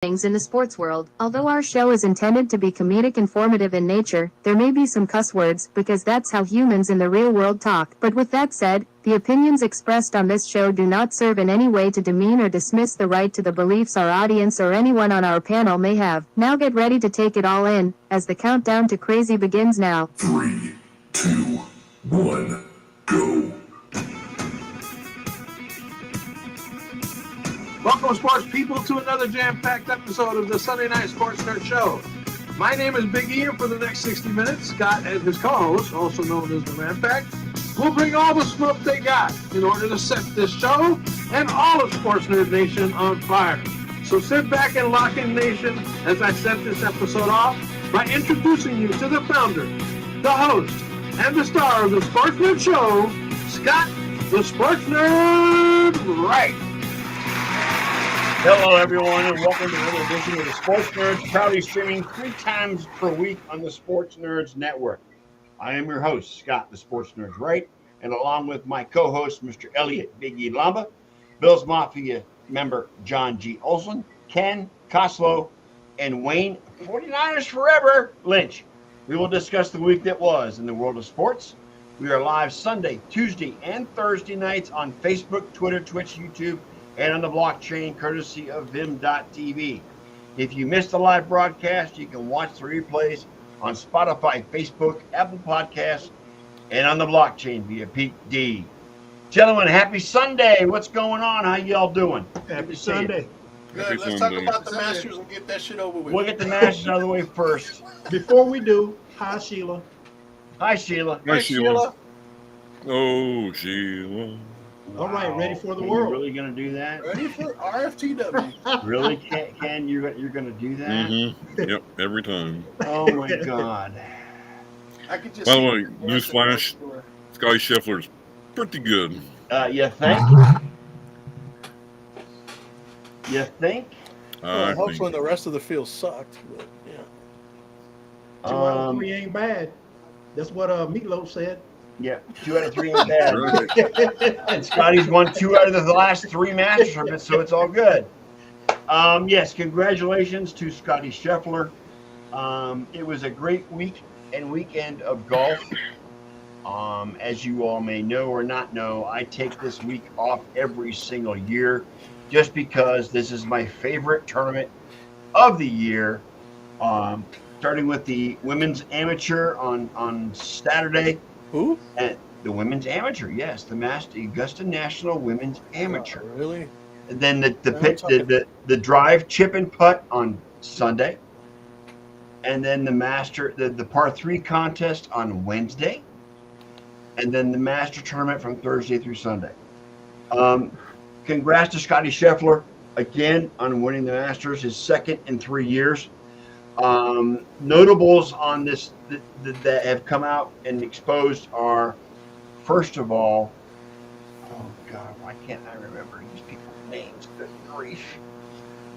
things in the sports world. Although our show is intended to be comedic, informative in nature, there may be some cuss words, because that's how humans in the real world talk. But with that said, the opinions expressed on this show do not serve in any way to demean or dismiss the right to the beliefs our audience or anyone on our panel may have. Now get ready to take it all in, as the countdown to crazy begins now. 3, 2, 1, go. Welcome, sports people, to another jam-packed episode of the Sunday Night Sports Nerd Show. My name is Big E, and for the next 60 minutes, Scott and his co-host, also known as the Man Pack, will bring all the smoke they got in order to set this show and all of Sports Nerd Nation on fire. So sit back and lock in, Nation, as I set this episode off by introducing you to the founder, the host, and the star of the Sports Nerd Show, Scott, the Sports Nerd Wright. Hello, everyone, and welcome to another edition of the Sports Nerds, proudly streaming 3 times per week on the Sports Nerds Network. I am your host, Scott, the Sports Nerds Wright, and along with my co-host, Mr. Elliot Big E Lamba, Bills Mafia member John G. Olson, Ken Koslow, and Wayne 49ers Forever Lynch. We will discuss the week that was in the world of sports. We are live Sunday, Tuesday, and Thursday nights on Facebook, Twitter, Twitch, YouTube, and on the blockchain courtesy of Vim.tv. If you missed the live broadcast, you can watch the replays on Spotify, Facebook, Apple Podcasts, and on the blockchain via Peak D. Gentlemen, happy Sunday. What's going on? How y'all doing? Happy Sunday. Good. Let's talk about the Masters and get that shit over with. We'll get the Masters out of the way first. Before we do, hi, Sheila. Hi, Sheila. Hi, Sheila. Oh, Sheila. All right, ready for the Are world. you really going to do that? Ready for RFTW. Really, Ken? You're going to do that? Mm-hmm. Yep, every time. Oh, my God. I could just By the see way, the newsflash, store. Scotty Scheffler's pretty good. You think? You think? Well, I it helps think. when the rest of the field sucked, but yeah. 2 out of 3 ain't bad. That's what Meatloaf said. Yeah, 2 out of 3 ain't bad. Right. And Scotty's won 2 out of the last 3 Masters tournaments, so it's all good. Yes, congratulations to Scotty Scheffler. It was a great week and weekend of golf. As you all may know or not know, I take this week off every single year just because this is my favorite tournament of the year. Starting with the women's amateur on Saturday. Who? And the women's amateur, yes, the Augusta National Women's Amateur. Oh, really? And then the drive, chip and putt on Sunday, and then the par 3 contest on Wednesday, and then the master tournament from Thursday through Sunday. Congrats to Scotty Scheffler again on winning the Masters, his second in 3 years. Notables on this that have come out and exposed are, first of all, oh God, why can't I remember these people's names? Good grief.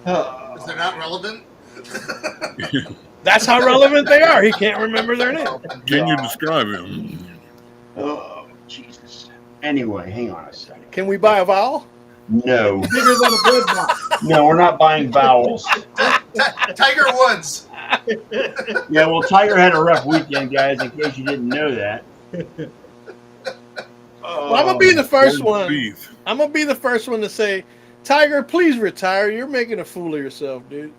Is they're not relevant? That's how relevant they are. He can't remember their name. Can you describe him? Oh, Jesus. Anyway, hang on a second. Can we buy a vowel? No. Bigger than a blood box. No, we're not buying vowels. Tiger Woods. Yeah, well, Tiger had a rough weekend, guys, in case you didn't know that. Well, I'm gonna be the first Golden one. Beef. I'm gonna be the first one to say, Tiger, please retire. You're making a fool of yourself, dude.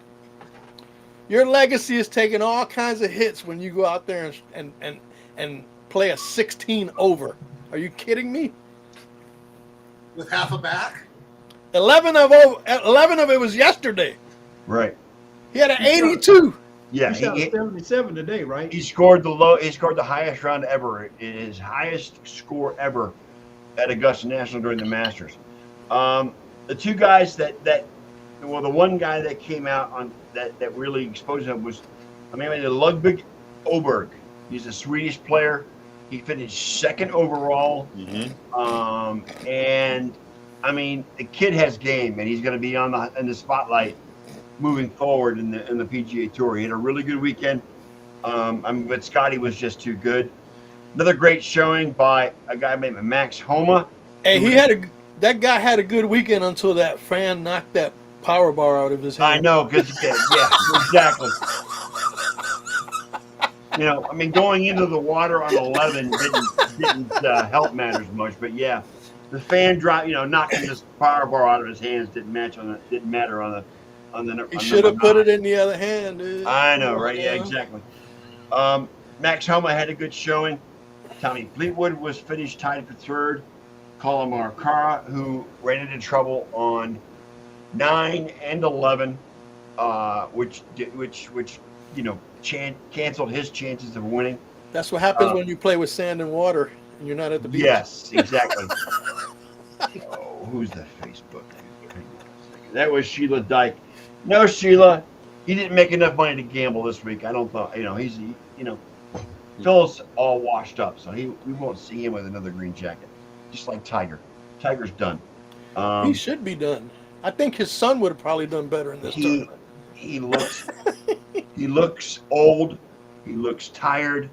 Your legacy is taking all kinds of hits when you go out there and play a 16 over. Are you kidding me? With half a back. 11 of it was yesterday. Right. He had an 82. Yeah, He shot he 77 today, right? He scored the highest round ever, his highest score ever at Augusta National during the Masters. The 2 guys the one guy that came out on that really exposed him was, Ludvig Åberg. He's a Swedish player. He finished 2nd overall. Mm-hmm. And the kid has game, and he's going to be in the spotlight moving forward in the PGA Tour. He had a really good weekend, but Scotty was just too good. Another great showing by a guy named Max Homa. Hey, that guy had a good weekend until that fan knocked that power bar out of his hand. I know, because yeah, exactly. I mean, going into the water on 11 didn't help matters much, but yeah, the fan drop, knocking this power bar out of his hands didn't matter on the. He on should have number put 9. it in the other hand, dude. I know, right? Yeah, exactly. Max Homa had a good showing. Tommy Fleetwood was finished tied for third. Colin Marcara, who ran into trouble on 9 and 11, which canceled his chances of winning. That's what happens when you play with sand and water and you're not at the beach. Yes, exactly. Oh, who's that Facebook? That was Sheila Dyke. No, Sheila, he didn't make enough money to gamble this week. I don't thought, he's, Phil's all washed up, so we won't see him with another green jacket. Just like Tiger. Tiger's done. He should be done. I think his son would have probably done better in this tournament. He looks old. He looks tired.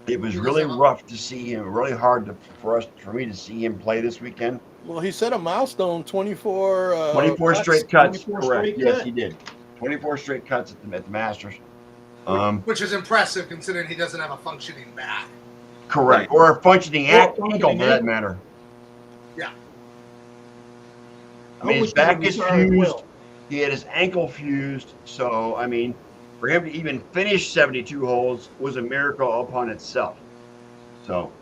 It was really rough to see him. Really hard for me to see him play this weekend. Well, he set a milestone, 24. 24 straight cuts. 24 Correct. straight Yes, cuts. he did. 24 straight cuts at the Masters. Which is impressive considering he doesn't have a functioning back. Correct. Or a functioning ankle, for that matter. Yeah. I mean, his back is fused. He had his ankle fused. So, I mean, for him to even finish 72 holes was a miracle upon itself. So,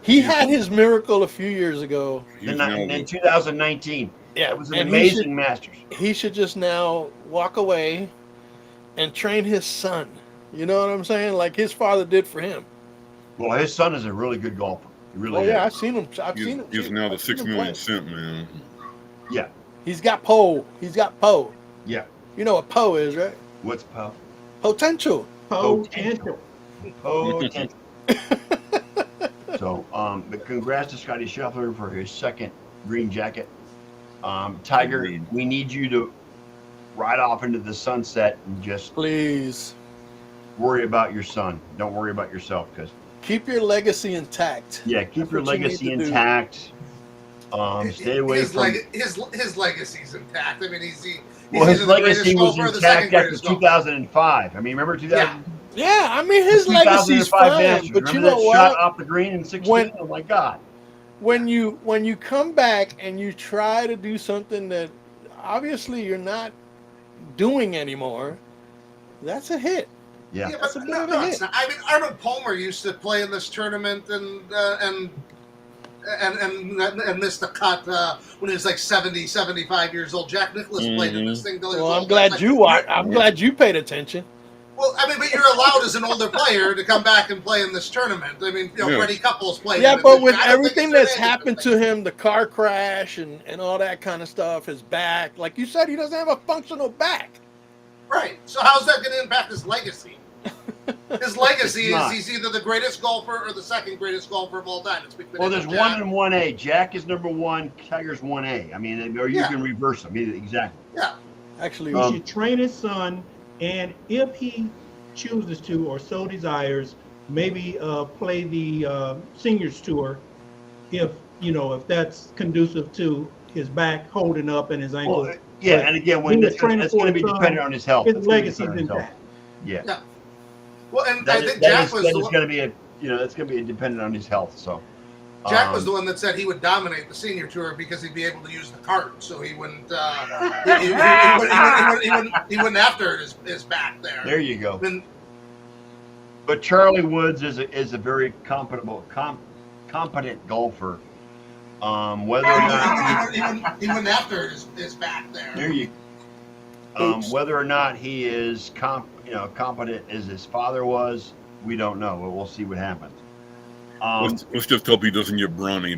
he had his miracle a few years ago. in 2019. Yeah, It was an and amazing Masters. He should just now walk away and train his son. You know what I'm saying? Like his father did for him. Well, his son is a really good golfer. He really Yeah, is. I've seen him. He's now the I've seen 6 him million play. cent man. Yeah. He's got Poe. He's got Poe. Yeah. You know what Poe is, right? What's Poe? Potential. Potential. Potential. So, but congrats to Scotty Scheffler for his second green jacket. Tiger, Agreed. we need you to ride off into the sunset and just Please worry about your son. Don't worry about yourself, because keep your legacy intact. keep That's your what you need legacy to do. intact. Stay away from. His legacy's intact. I mean, he's Well, his either the greatest legacy was golfer or the second intact after greatest golfer. 2005. I mean, remember 2000? Yeah, I mean his legacy's 2005 fine, Masters. but you Remember know that shot what? off the green in 16? Oh my God! When you come back and you try to do something that obviously you're not doing anymore, that's a hit. Yeah. Yeah, That's but a bit of a no, hit. it's not. I mean, Arnold Palmer used to play in this tournament and missed the cut when he was like 70, 75 years old. Jack Nicklaus played in this thing. Till he was Well, I'm old. glad Like, you watched. I'm glad you paid attention. Well, I mean, but you're allowed as an older player to come back and play in this tournament. I mean, Yeah. Freddie Couples played. Yeah, in it but this with year. I don't think everything it's that's an age happened thing. to him, the car crash and all that kind of stuff, his back, like you said, he doesn't have a functional back. Right. So how's that going to impact his legacy? His legacy It's is not. he's either the greatest golfer or the second greatest golfer of all time. It's between Well, there's Jack. 1 and 1A. Jack is number 1. Tiger's 1A. I mean, or you Yeah. can reverse them. Exactly. Yeah. Actually, He should train his son, and if he chooses to or so desires, maybe play the seniors tour, if that's conducive to his back holding up and his ankle. Well, yeah, and again, when he was that's training going to for be his son, dependent on his health. his That's gonna be legacy's dependent on his health. intact. Yeah. Well, and That I is- think that Jack is- was that the is one, going to be that's going to be dependent on his health. So Jack was the one that said he would dominate the senior tour because he'd be able to use the cart, so he wouldn't he wouldn't after his back there. There you go. And But Charlie Woods is a very competent golfer. Whether or not he wouldn't after his back there. there you, whether or not he is competent as his father was, we don't know. But we'll see what happens. Let's just hope he doesn't get brawny.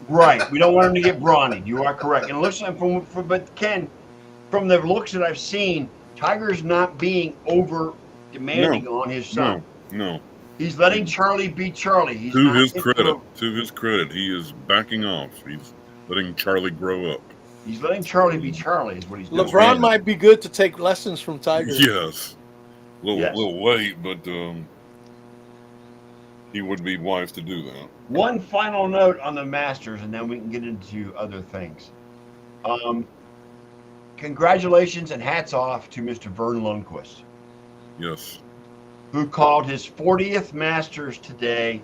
Right, we don't want him to get brawny. You are correct. And it looks like but Ken, from the looks that I've seen, Tiger's not being over demanding on his son. No. He's letting Charlie be Charlie. He's To not his into- credit, he is backing off. He's letting Charlie grow up. He's letting Charlie be Charlie. Is what he's doing. LeBron might be good to take lessons from Tiger. Yes. Yes. Little late, but he would be wise to do that. One final note on the Masters, and then we can get into other things. Congratulations and hats off to Mr. Vern Lundquist, Yes. who called his 40th Masters today,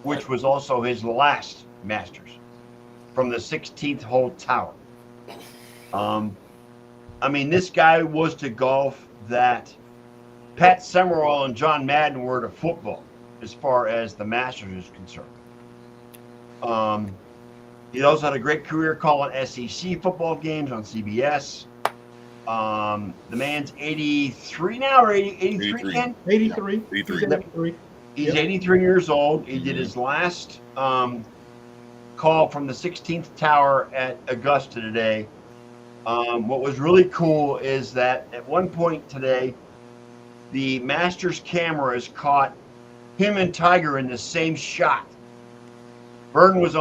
which was also his last Masters, from the 16th hole tower. I mean, this guy was to golf that Pat Summerall and John Madden were to football as far as the Masters is concerned. He also had a great career calling SEC football games on CBS. The man's 83 now, or 83, Ken? 83. 83. He's 83. He's Yep. 83 years old. He did his last call from the 16th tower at Augusta today. What was really cool is that at one point today, the Masters cameras caught him and Tiger in the same shot. Vern was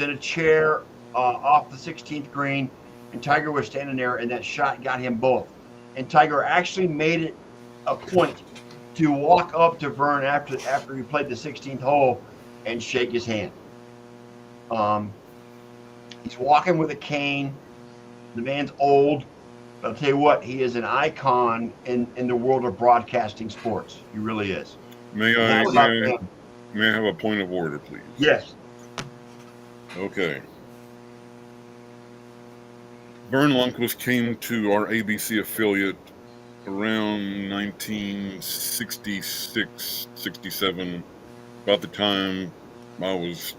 in a chair off the 16th green, and Tiger was standing there, and that shot got him both. And Tiger actually made it a point to walk up to Vern after he played the 16th hole and shake his hand. He's walking with a cane. The man's old, but I'll tell you what, he is an icon in the world of broadcasting sports. He really is. May I have a point of order, please? Yes. Okay. Vern Lundquist came to our ABC affiliate around 1966, 67, about the time I was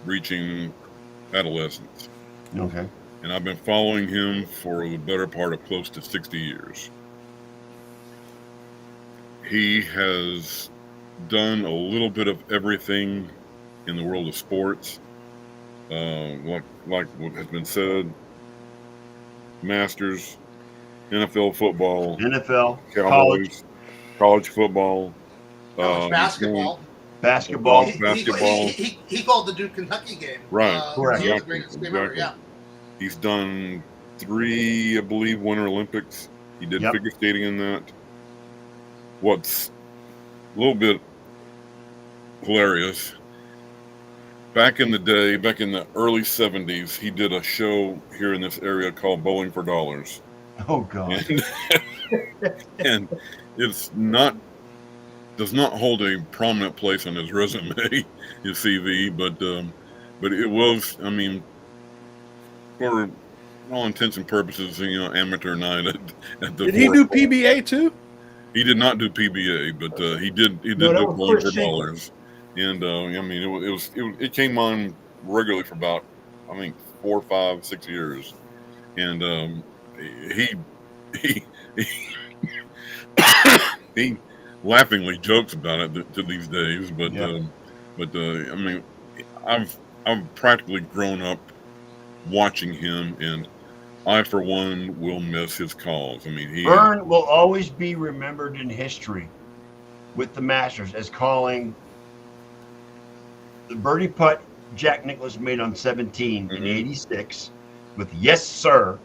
reaching adolescence. Okay. And I've been following him for the better part of close to 60 years. He has done a little bit of everything in the world of sports. Like what has been said, Masters, NFL football, NFL, Cowboys, college football, Basketball. basketball. Basketball. He called the Duke Kentucky game. Right. Correct. He was the Exactly. greatest game ever, yeah. He's done 3, I believe, Winter Olympics. He did Yep. figure skating in that. What's a little bit hilarious, back in the day, back in the early 70s, he did a show here in this area called Bowling for Dollars. Oh God. And it's does not hold a prominent place on his resume, his CV, but it was, I mean, for all intents and purposes, amateur night at the. Did he do PBA too? He did not do PBA, but he did No, that do was Bowling for Chris Schenkel. Dollars, and I mean it came on regularly for about, I think, 4, 5, 6 years, and he laughingly jokes about it to these days, but Yeah. I mean, I've practically grown up watching him, and I, for one, will miss his calls. I mean, Vern will always be remembered in history with the Masters as calling the birdie putt Jack Nicklaus made on 17 in '86 with "Yes, Sir,"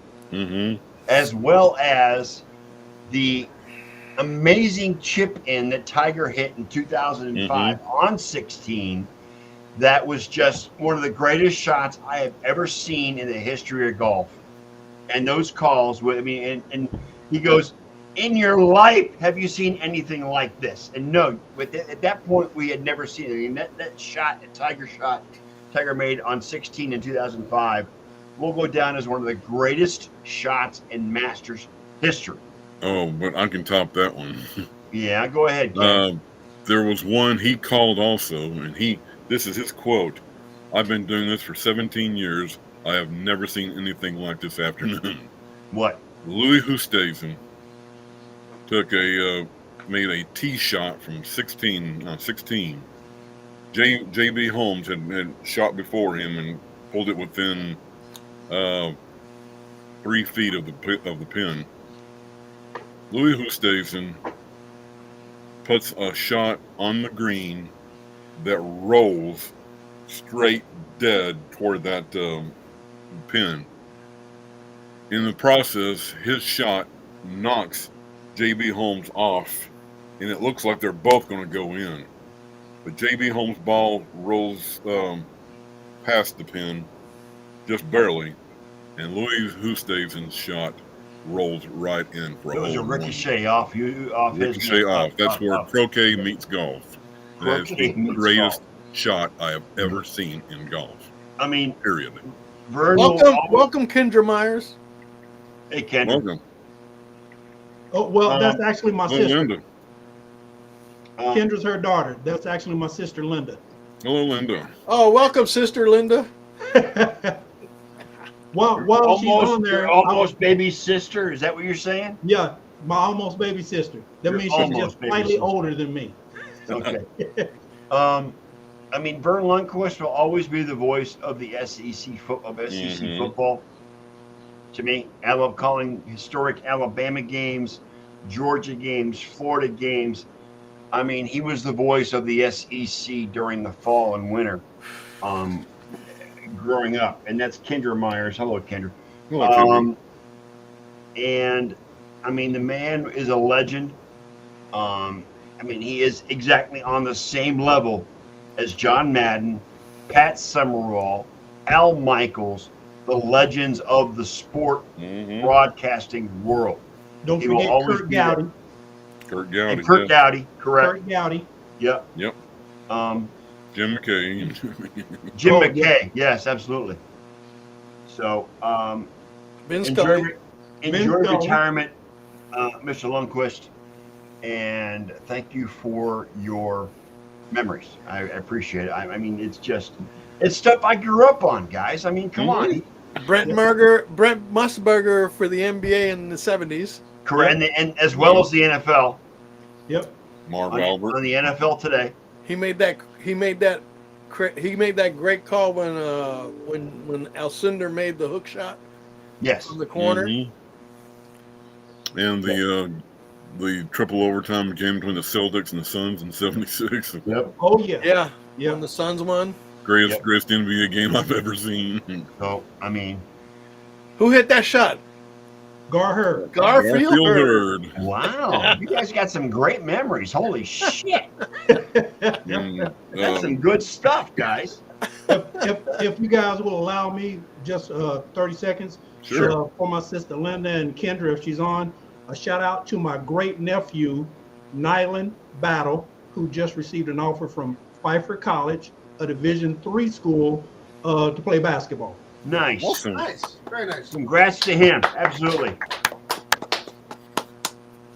as well as the amazing chip in that Tiger hit in 2005 on 16. That was just one of the greatest shots I have ever seen in the history of golf. And those calls, I mean, and he goes, "In your life, have you seen anything like this?" And no, but at that point, we had never seen it. I mean, that shot, that Tiger made on 16 in 2005, will go down as one of the greatest shots in Masters history. Oh, but I can top that one. Yeah, go ahead, Ken. There was one he called also, and this is his quote: "I've been doing this for 17 years. I have never seen anything like this afternoon." What? Louis Oosthuizen made a tee shot from 16. J.B. Holmes had shot before him and pulled it within 3 feet of the pin. Louis Oosthuizen puts a shot on the green that rolls straight dead toward that pin. In the process, his shot knocks J.B. Holmes off, and it looks like they're both going to go in. But J.B. Holmes' ball rolls past the pin, just barely, and Louis Oosthuizen's shot rolls right in for It was a hole in one. ricochet off his Ricochet off. That's where off. croquet meets golf. That is Croquet the meets greatest golf. shot I have ever seen in golf. I mean, Period. Vern Welcome, Kendra Myers. Hey, Kendra. Welcome. Oh, well, that's actually my Hello, sister. Linda. Kendra's her daughter. That's actually my sister, Linda. Hello, Linda. Oh, welcome, Sister Linda. While she's on there, your almost baby sister. Is that what you're saying? yeah, my almost baby sister. That Your means she's almost just baby slightly sister. older than me. Okay. I mean, Vern Lundquist will always be the voice of the SEC football. To me, I love calling historic Alabama games, Georgia games, Florida games. I mean, he was the voice of the SEC during the fall and winter, growing up, and that's Kendra Myers. Hello, Kendra. Hello, Kendra. And I mean, the man is a legend. I mean, he is exactly on the same level as John Madden, Pat Summerall, Al Michaels, the legends of the sport broadcasting world. Don't He will forget always Kurt be there. Gowdy. Kurt Gowdy. And Kurt yes. Gowdy, correct? Kurt Gowdy. Yep. Yep. Jim McKay. Jim Oh, McKay. Yes, absolutely. So Vince enjoy, Scully. Vince enjoy Scully. retirement, Mr. Lundquist, and thank you for your memories. I appreciate it. I mean, it's stuff I grew up on, guys. I mean, come on. Brent Musburger for the NBA in the 70s. Correct, and as well as the NFL. Yep. Marv on Albert. the NFL today. He made that great call when Alcindor made the hook shot Yes. from the corner. And the triple overtime game between the Celtics and the Suns in '76. Yep. Oh yeah. Yeah. Yeah. When the Suns won. Greatest NBA game I've ever seen. So I mean, Who hit that shot? Gar Hurd. Garfield Hurd. wow, you guys got some great memories. Holy shit, And, that's some good stuff, guys. If you guys will allow me just 30 seconds Sure. for my sister Linda and Kendra, if she's on, a shout out to my great nephew, Nyland Battle, who just received an offer from Pfeiffer College, a Division III school, to play basketball. Nice. Awesome. Nice. Very nice. Congrats to him. Absolutely.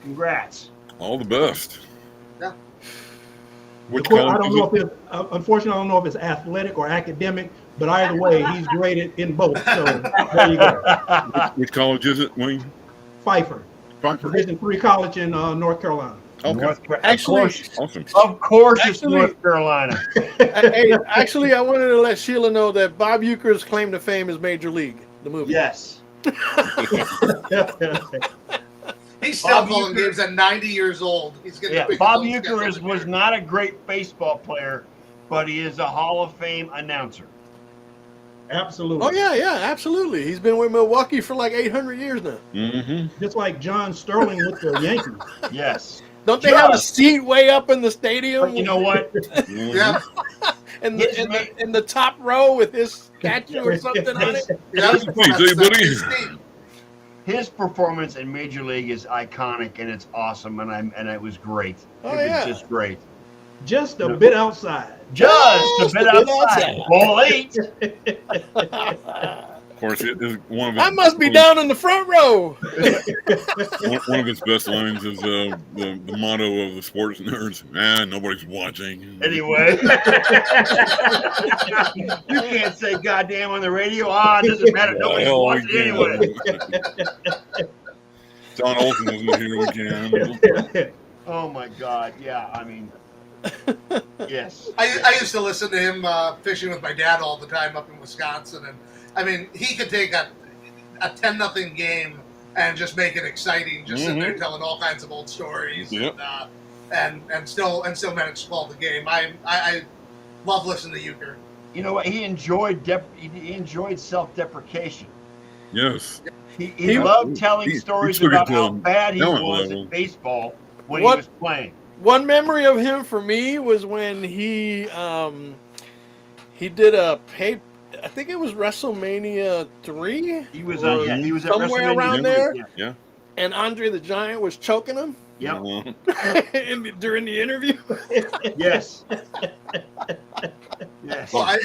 Congrats. All the best. Yeah. Which Of course, I college don't is know it? if it's unfortunately I don't know if it's athletic or academic, but either way, he's graded in both. So there you go. Which college is it, Wayne? Pfeiffer, Division III college in North Carolina. Okay. Actually, Awesome. Of course, it's Actually- North Carolina. Hey, actually, I wanted to let Sheila know that Bob Uecker's claim to fame is Major League, the movie. Yes. He's still Bob calling Uecker- games at 90 years old. He's getting Yeah. the big Bob phone Uecker schedule was here. not a great baseball player, but he is a Hall of Fame announcer. Absolutely. Oh yeah, absolutely. He's been with Milwaukee for like 800 years now. Mm-hmm. Just like John Sterling with the Yankees. Yes. Don't they have a seat way up in the stadium? But you know what? Yeah. in the top row with his statue or something on it. Yeah. Hey, buddy. his team. His performance in Major League is iconic and it's awesome, and it was great. Oh, it was yeah. just great. Just a bit outside. Just a bit outside. Ball 8. Of course, it is one of I must be down in the front row. One of his best lines is the motto of the sports nerds. Nobody's watching. Anyway, you can't say goddamn on the radio. It doesn't matter. Nobody's Hell, watching we anyway. can. John Olsen wasn't here. We can. Oh my God. Yeah. I mean, yes. I used to listen to him fishing with my dad all the time up in Wisconsin, and I mean he could take a 10-0 game and just make it exciting, just sitting there telling all kinds of old stories, Yep. and still manage to call the game. I love listening to Uecker. You know what? He enjoyed self-deprecation. Yes. He loved telling stories took it about to how a bad he talent was level. at baseball when What? he was playing. One memory of him for me was when he did a I think it was WrestleMania 3. He was on. Yeah, he was at somewhere WrestleMania around 3, there. Yeah. Yeah. And Andre the Giant was choking him Yep. during the interview. Yes. Yes. Well,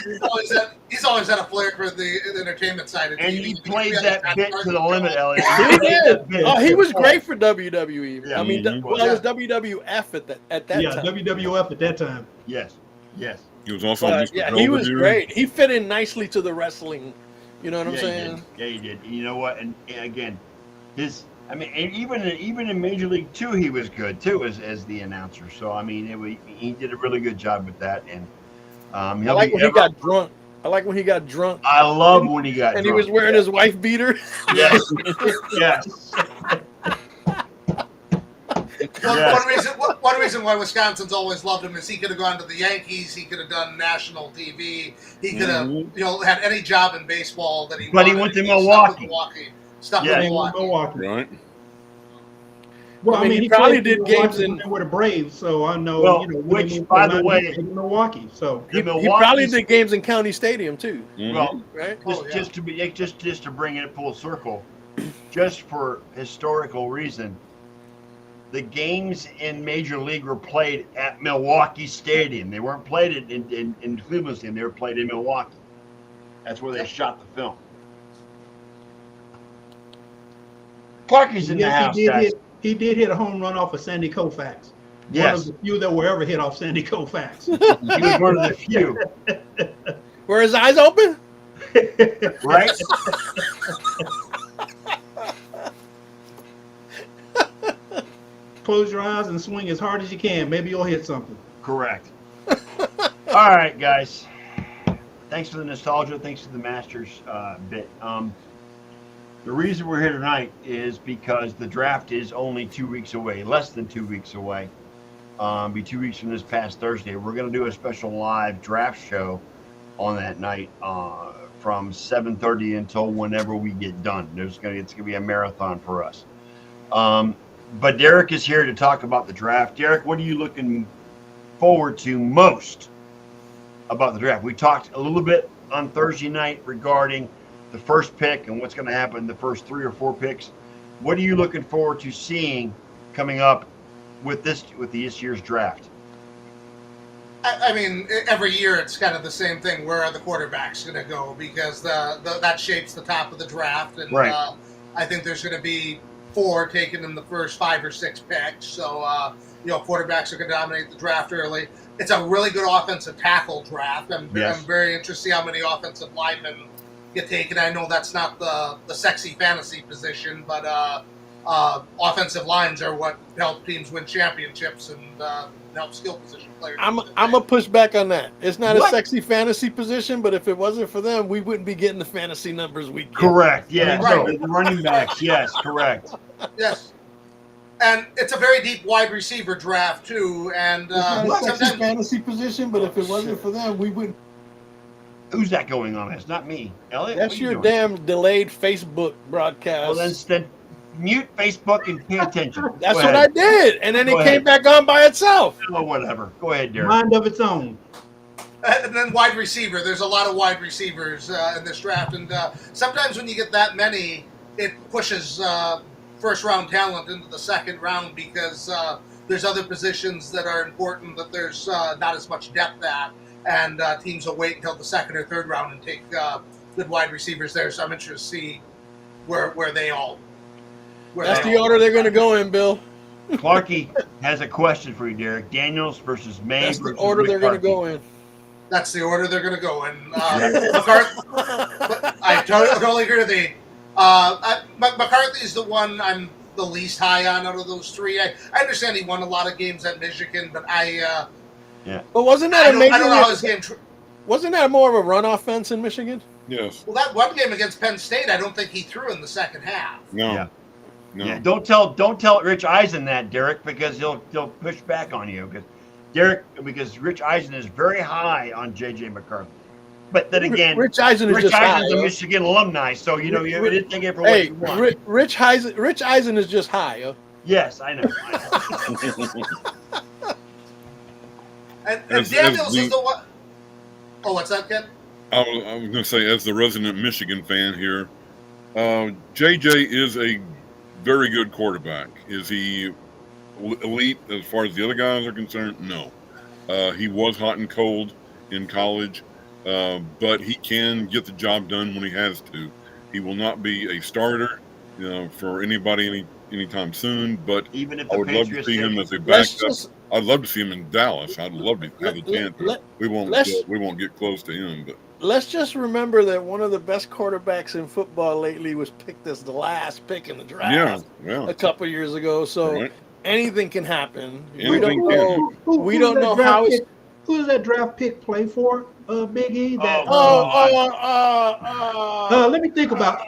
he's always had a flair for the entertainment side of TV. And he played that bit to the limit, Elliot. He did. Oh, he was great for WWE. Yeah. I mean, Mhm. well, it was WWF at that Yeah, time. WWF at that time. Yes. Yes. He was also But, Mr. yeah, he was Belvedere. great. He fit in nicely to the wrestling. You know what I'm Yeah, saying? he did. You know what? And again, and even in Major League 2, he was good too as the announcer. So I mean, he did a really good job with that. And I like when he got drunk. I like when he got drunk. I love when he got And drunk. he was wearing his wife beater. Yes. Yes. One reason why Wisconsin's always loved him is he could have gone to the Yankees, he could have done national TV, he could have had any job in baseball that he wanted. But he went to Milwaukee. Stuck Yeah. with Milwaukee. Right. Well, I mean, he probably played did for games Milwaukee with the Braves, so I know. Well, when which, he moved by to the way, Milwaukee. So He probably did games in County Stadium too, Well, right? just to bring it full circle, just for historical reason, the games in Major League were played at Milwaukee Stadium. They weren't played in Cleveland Stadium. They were played in Milwaukee. That's where they shot the film. Clarky's in the house, guys. He did hit a home run off of Sandy Koufax. Yes. One of the few that were ever hit off Sandy Koufax. He was one of the few. Were his eyes open? Right? Close your eyes and swing as hard as you can. Maybe you'll hit something. Correct. All right, guys. Thanks for the nostalgia. Thanks for the Masters bit. The reason we're here tonight is because the draft is only 2 weeks away, less than 2 weeks away. Be 2 weeks from this past Thursday. We're going to do a special live draft show on that night from 7:30 until whenever we get done. It's going to be a marathon for us. But Derek is here to talk about the draft. Derek, what are you looking forward to most about the draft? We talked a little bit on Thursday night regarding the first pick and what's going to happen the first 3 or 4 picks. What are you looking forward to seeing coming up with this year's draft? I mean, every year it's kind of the same thing. Where are the quarterbacks going to go? Because that shapes the top of the draft, and Right. I think there's going to be 4 taken in the first 5 or 6 picks. So quarterbacks are going to dominate the draft early. It's a really good offensive tackle draft. I'm very interested to see how many offensive linemen get taken. I know that's not the sexy fantasy position, but offensive lines are what help teams win championships and help skill position players. I'm gonna push back on that. It's not a sexy fantasy position, but if it wasn't for them, we wouldn't be getting the fantasy numbers we get. Correct. Yeah. Right. So, running backs. Yes. Correct. Yes. And it's a very deep wide receiver draft too. And It's not a sexy sometimes fantasy position, but if it wasn't for them, we wouldn't. Who's that going on? It's not me, Elliot. That's what are you your doing? damn delayed Facebook broadcast. Well, then mute Facebook and pay attention. That's Go what ahead. I did, and then Go it ahead. came back on by itself. Oh, whatever. Go ahead, Derek. Mind of its own. and then wide receiver. There's a lot of wide receivers in this draft, and sometimes when you get that many, it pushes first round talent into the second round because there's other positions that are important that there's not as much depth at, and teams will wait until the second or third round and take good wide receivers there. So I'm interested to see where they all. That's the order they're going to go in, Bill. Clarky has a question for you, Derek. Daniels versus May. That's the versus order they're going to McCarthy. go in. That's the order they're going to go in. I totally agree with you. McCarthy is the one I'm the least high on out of those 3. I understand he won a lot of games at Michigan, but But wasn't that I don't know how his game. Wasn't that more of a run offense in Michigan? Yes. Well, that one game against Penn State, I don't think he threw in the second half. No. Yeah. No. Yeah, don't tell Rich Eisen that, Derek, because he'll push back on you. Because Rich Eisen is very high on J.J. McCarthy. But then again, Rich Eisen is just Eisen's high. a Michigan alumni, so you didn't take it for what you want. Rich Eisen is just high. Huh? Yes, I know. And Daniels is the one. Oh, what's that, Ken? I was going to say, as the resident Michigan fan here, JJ is a very good quarterback. Is he elite as far as the other guys are concerned? No. He was hot and cold in college, but he can get the job done when he has to. He will not be a starter, for anybody anytime soon. But Even if I the would love to Patriots see him take as a Let's backup. just I'd love to see him in Dallas. I'd love to have the chance. We won't get close to him, but. let's just remember that one of the best quarterbacks in football lately was picked as the last pick in the draft a couple years ago. So anything can happen. We don't know. We don't know how it's. Who does that draft pick play for? Big E. That. Let me think about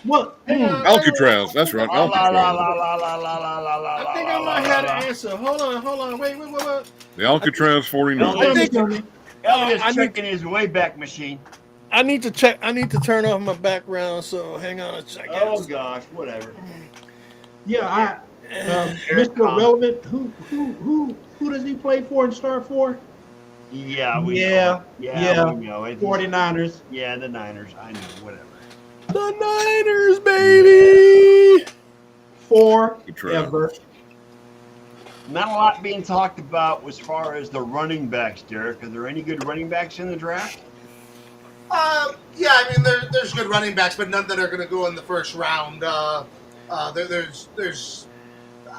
what. Alcatraz. That's right. Alcatraz. I think I might have an answer. Hold on. Wait. The Alcatraz 49. Elliot's checking his Wayback Machine. I need to check. I need to turn off my background. So hang on a second. Oh gosh, whatever. Yeah, Mr. Relevant. Who does he play for and start for? Yeah, we know. 49ers. Yeah, the Niners. I know, whatever. The Niners, baby. Forever. Not a lot being talked about as far as the running backs, Derek. Are there any good running backs in the draft? Yeah, I mean, there's good running backs, but none that are going to go in the first round.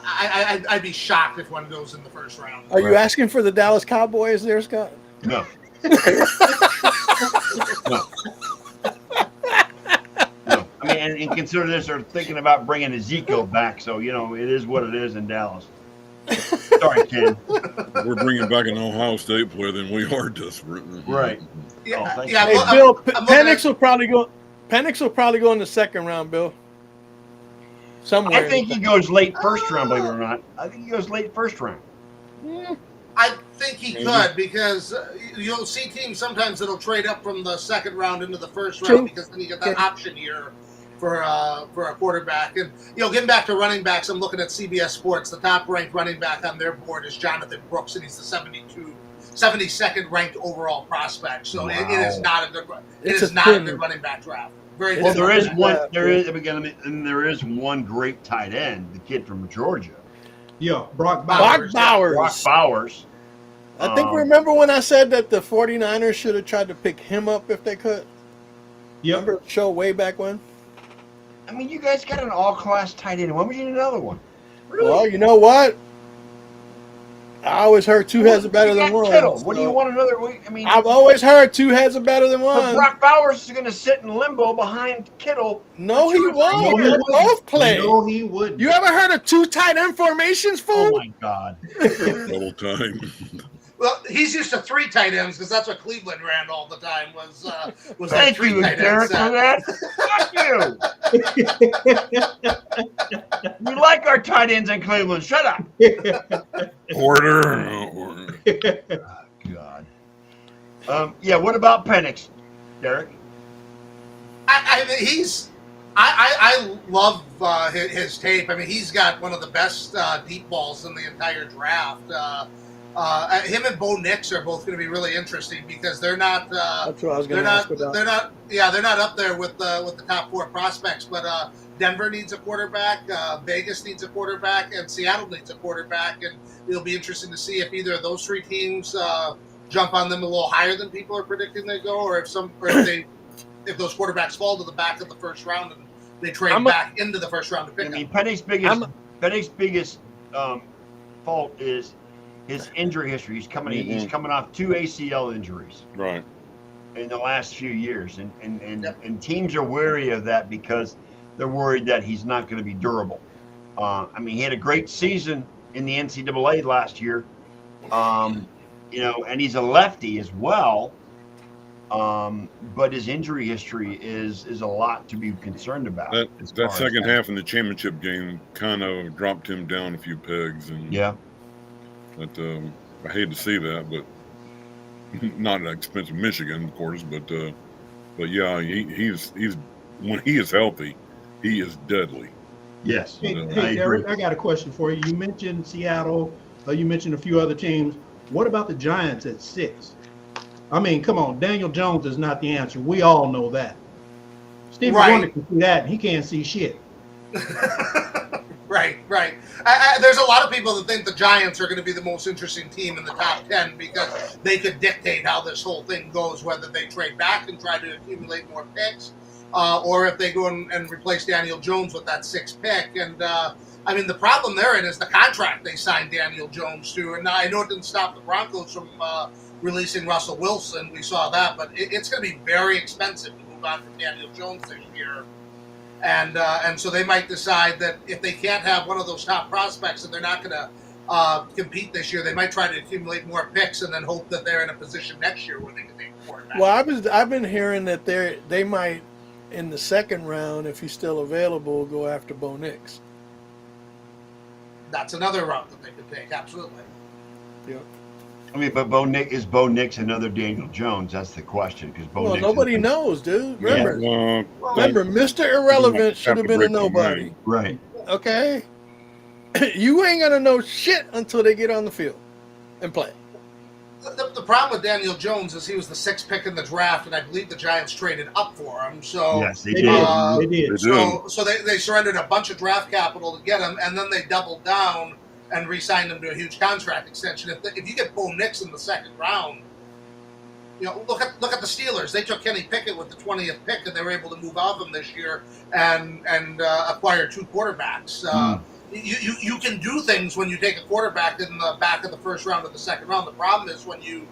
I'd be shocked if one goes in the first round. Are you asking for the Dallas Cowboys there, Scott? No. No. I mean, and consider this, they're thinking about bringing Ezekiel back, so, it is what it is in Dallas. Sorry, Ken. We're bringing back an Ohio State player, then we are desperate. Right. Yeah, Hey, Bill, Penix will probably go. Penix will probably go in the second round, Bill. Somewhere. I think he goes late first round, believe it or not. I think he goes late first round. I think he could, because you'll see teams sometimes that'll trade up from the second round into the first round because then you get that option year for a quarterback. And getting back to running backs, I'm looking at CBS Sports. The top ranked running back on their board is Jonathan Brooks, and he's the 72nd ranked overall prospect. So it is not a good. It is not a good running back draft. Very well, there is one. There is one great tight end, the kid from Georgia. Yeah, Brock Bowers. Brock Bowers. I think remember when I said that the 49ers should have tried to pick him up if they could? Yep. Remember the show way back when? I mean, you guys got an all-class tight end. Why would you need another one? Really? Well, you know what? I always heard two heads are better than one. Kittle. What do you want another? I mean, I've always heard two heads are better than one. But Brock Bowers is going to sit in limbo behind Kittle. No, he won't. They'll both play. No, he wouldn't. You ever heard of two tight end formations, fool? Oh my God! Double time. Well, he's used to three tight ends because that's what Cleveland ran all the time. Was Thank three you, tight Derek, for that. Fuck you. We like our tight ends in Cleveland. Shut up. Order. God. Yeah. What about Penix, Derek? I love his tape. I mean, he's got one of the best deep balls in the entire draft. Him and Bo Nix are both going to be really interesting because they're not. That's what I was going to ask about. They're not. Yeah, they're not up there with the top four prospects. But Denver needs a quarterback. Vegas needs a quarterback, and Seattle needs a quarterback. And it'll be interesting to see if either of those three teams jump on them a little higher than people are predicting they go, or if those quarterbacks fall to the back of the first round and they trade back into the first round to pick. I mean, Penix's biggest fault is his injury history. He's coming off 2 ACL injuries, right, in the last few years, and teams are wary of that because they're worried that he's not going to be durable. I mean, he had a great season in the NCAA last year, and he's a lefty as well. But his injury history is a lot to be concerned about. That second half in the championship game kind of dropped him down a few pegs, and But I hate to see that, but not at the expense of Michigan, of course. But yeah, he's when he is healthy, he is deadly. Yes. Hey, Derek, I got a question for you. You mentioned Seattle. You mentioned a few other teams. What about the Giants at 6? I mean, come on, Daniel Jones is not the answer. We all know that. Stevie Right. Wonder can see that, and he can't see shit. Right. There's a lot of people that think the Giants are going to be the most interesting team in the top 10 because they could dictate how this whole thing goes, whether they trade back and try to accumulate more picks, or if they go and replace Daniel Jones with that 6th pick. And I mean, the problem therein is the contract they signed Daniel Jones to. And I know it didn't stop the Broncos from releasing Russell Wilson. We saw that, but it's going to be very expensive to move on from Daniel Jones this year. And so they might decide that if they can't have one of those top prospects and they're not going to compete this year, they might try to accumulate more picks and then hope that they're in a position next year where they can take a quarterback. Well, I've been hearing that they might, in the 2nd round, if he's still available, go after Bo Nix. That's another route that they could take, absolutely. Yeah. I mean, but Bo Nix another Daniel Jones? That's the question. Because Well, nobody knows, dude. Remember, Yeah. remember, Mr. Irrelevant should have been a nobody. Right. Okay? You ain't gonna know shit until they get on the field and play. The problem with Daniel Jones is he was the 6th pick in the draft, and I believe the Giants traded up for him. So Yes, they They did. did. So they surrendered a bunch of draft capital to get him, and then they doubled down and re-signed him to a huge contract extension. If you get Bo Nix in the 2nd round, you know, look at the Steelers. They took Kenny Pickett with the 20th pick, and they were able to move off him this year and acquire 2 quarterbacks. You can do things when you take a quarterback in the back of the 1st round or the 2nd round. The problem is when you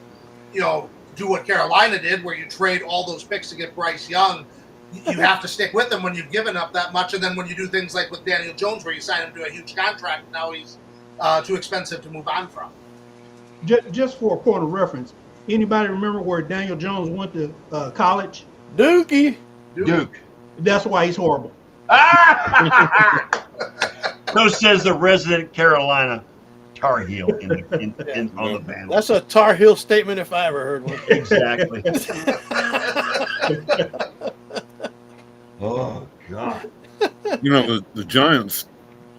do what Carolina did, where you trade all those picks to get Bryce Young. You have to stick with him when you've given up that much, and then when you do things like with Daniel Jones, where you sign him to a huge contract, now he's too expensive to move on from. Just for a point of reference, anybody remember where Daniel Jones went to college? Dookie. Duke. That's why he's horrible. So says the resident Carolina Tar Heel on the panel. That's a Tar Heel statement if I ever heard one. Exactly. Oh God. You know, the Giants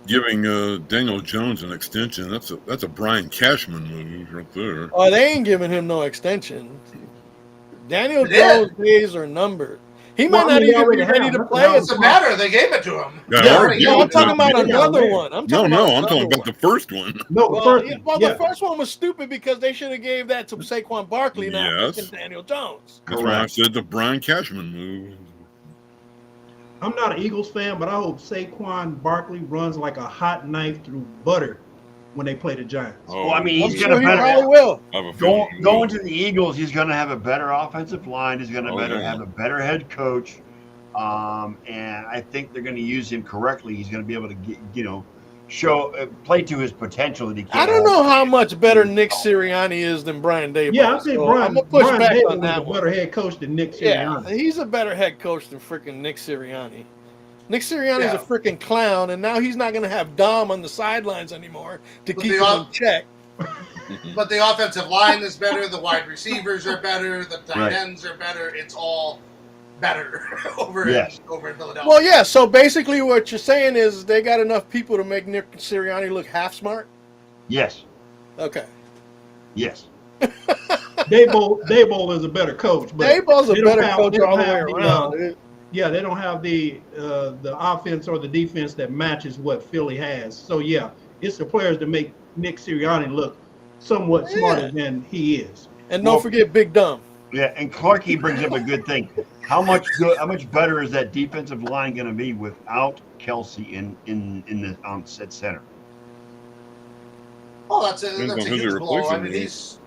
giving Daniel Jones an extension, that's a Brian Cashman move right there. Oh, they ain't giving him no extension. Daniel Jones' days are numbered. He might not even be ready to play. It doesn't matter. They gave it to him. No, I'm talking about another one. I'm talking about the first one. No, the first one was stupid because they should have gave that to Saquon Barkley, not Daniel Jones. That's why I said the Brian Cashman move. I'm not an Eagles fan, but I hope Saquon Barkley runs like a hot knife through butter when they play the Giants. Oh, Well, I mean, he's I'm going sure to he probably will. I have a feeling he will. going to the Eagles. He's going to have a better offensive line. He's going to have a better head coach, and I think they're going to use him correctly. He's going to be able to play to his potential that he can. I don't know how much better Nick Sirianni is than Brian Daboll. Yeah, I think I'm gonna push back Daboll on that was a one. better head coach than Nick Yeah, Sirianni. he's a better head coach than freaking Nick Sirianni. Nick Sirianni's a freaking clown, and now he's not going to have Dom on the sidelines anymore to keep him in check. But the offensive line is better. The wide receivers are better. The tight ends are better. It's all better over in Philadelphia. Well, yeah. So basically, what you're saying is they got enough people to make Nick Sirianni look half smart. Yes. Okay. Yes. Daboll is a better coach. But Daboll's a better coach all the way around. Yeah, they don't have the offense or the defense that matches what Philly has. So yeah, it's the players that make Nick Sirianni look somewhat smarter than he is. And don't forget Big Dumb. Yeah, and Clarkey brings up a good thing. How much better is that defensive line going to be without Kelsey in the at center? Oh, that's a huge blow. I mean, he's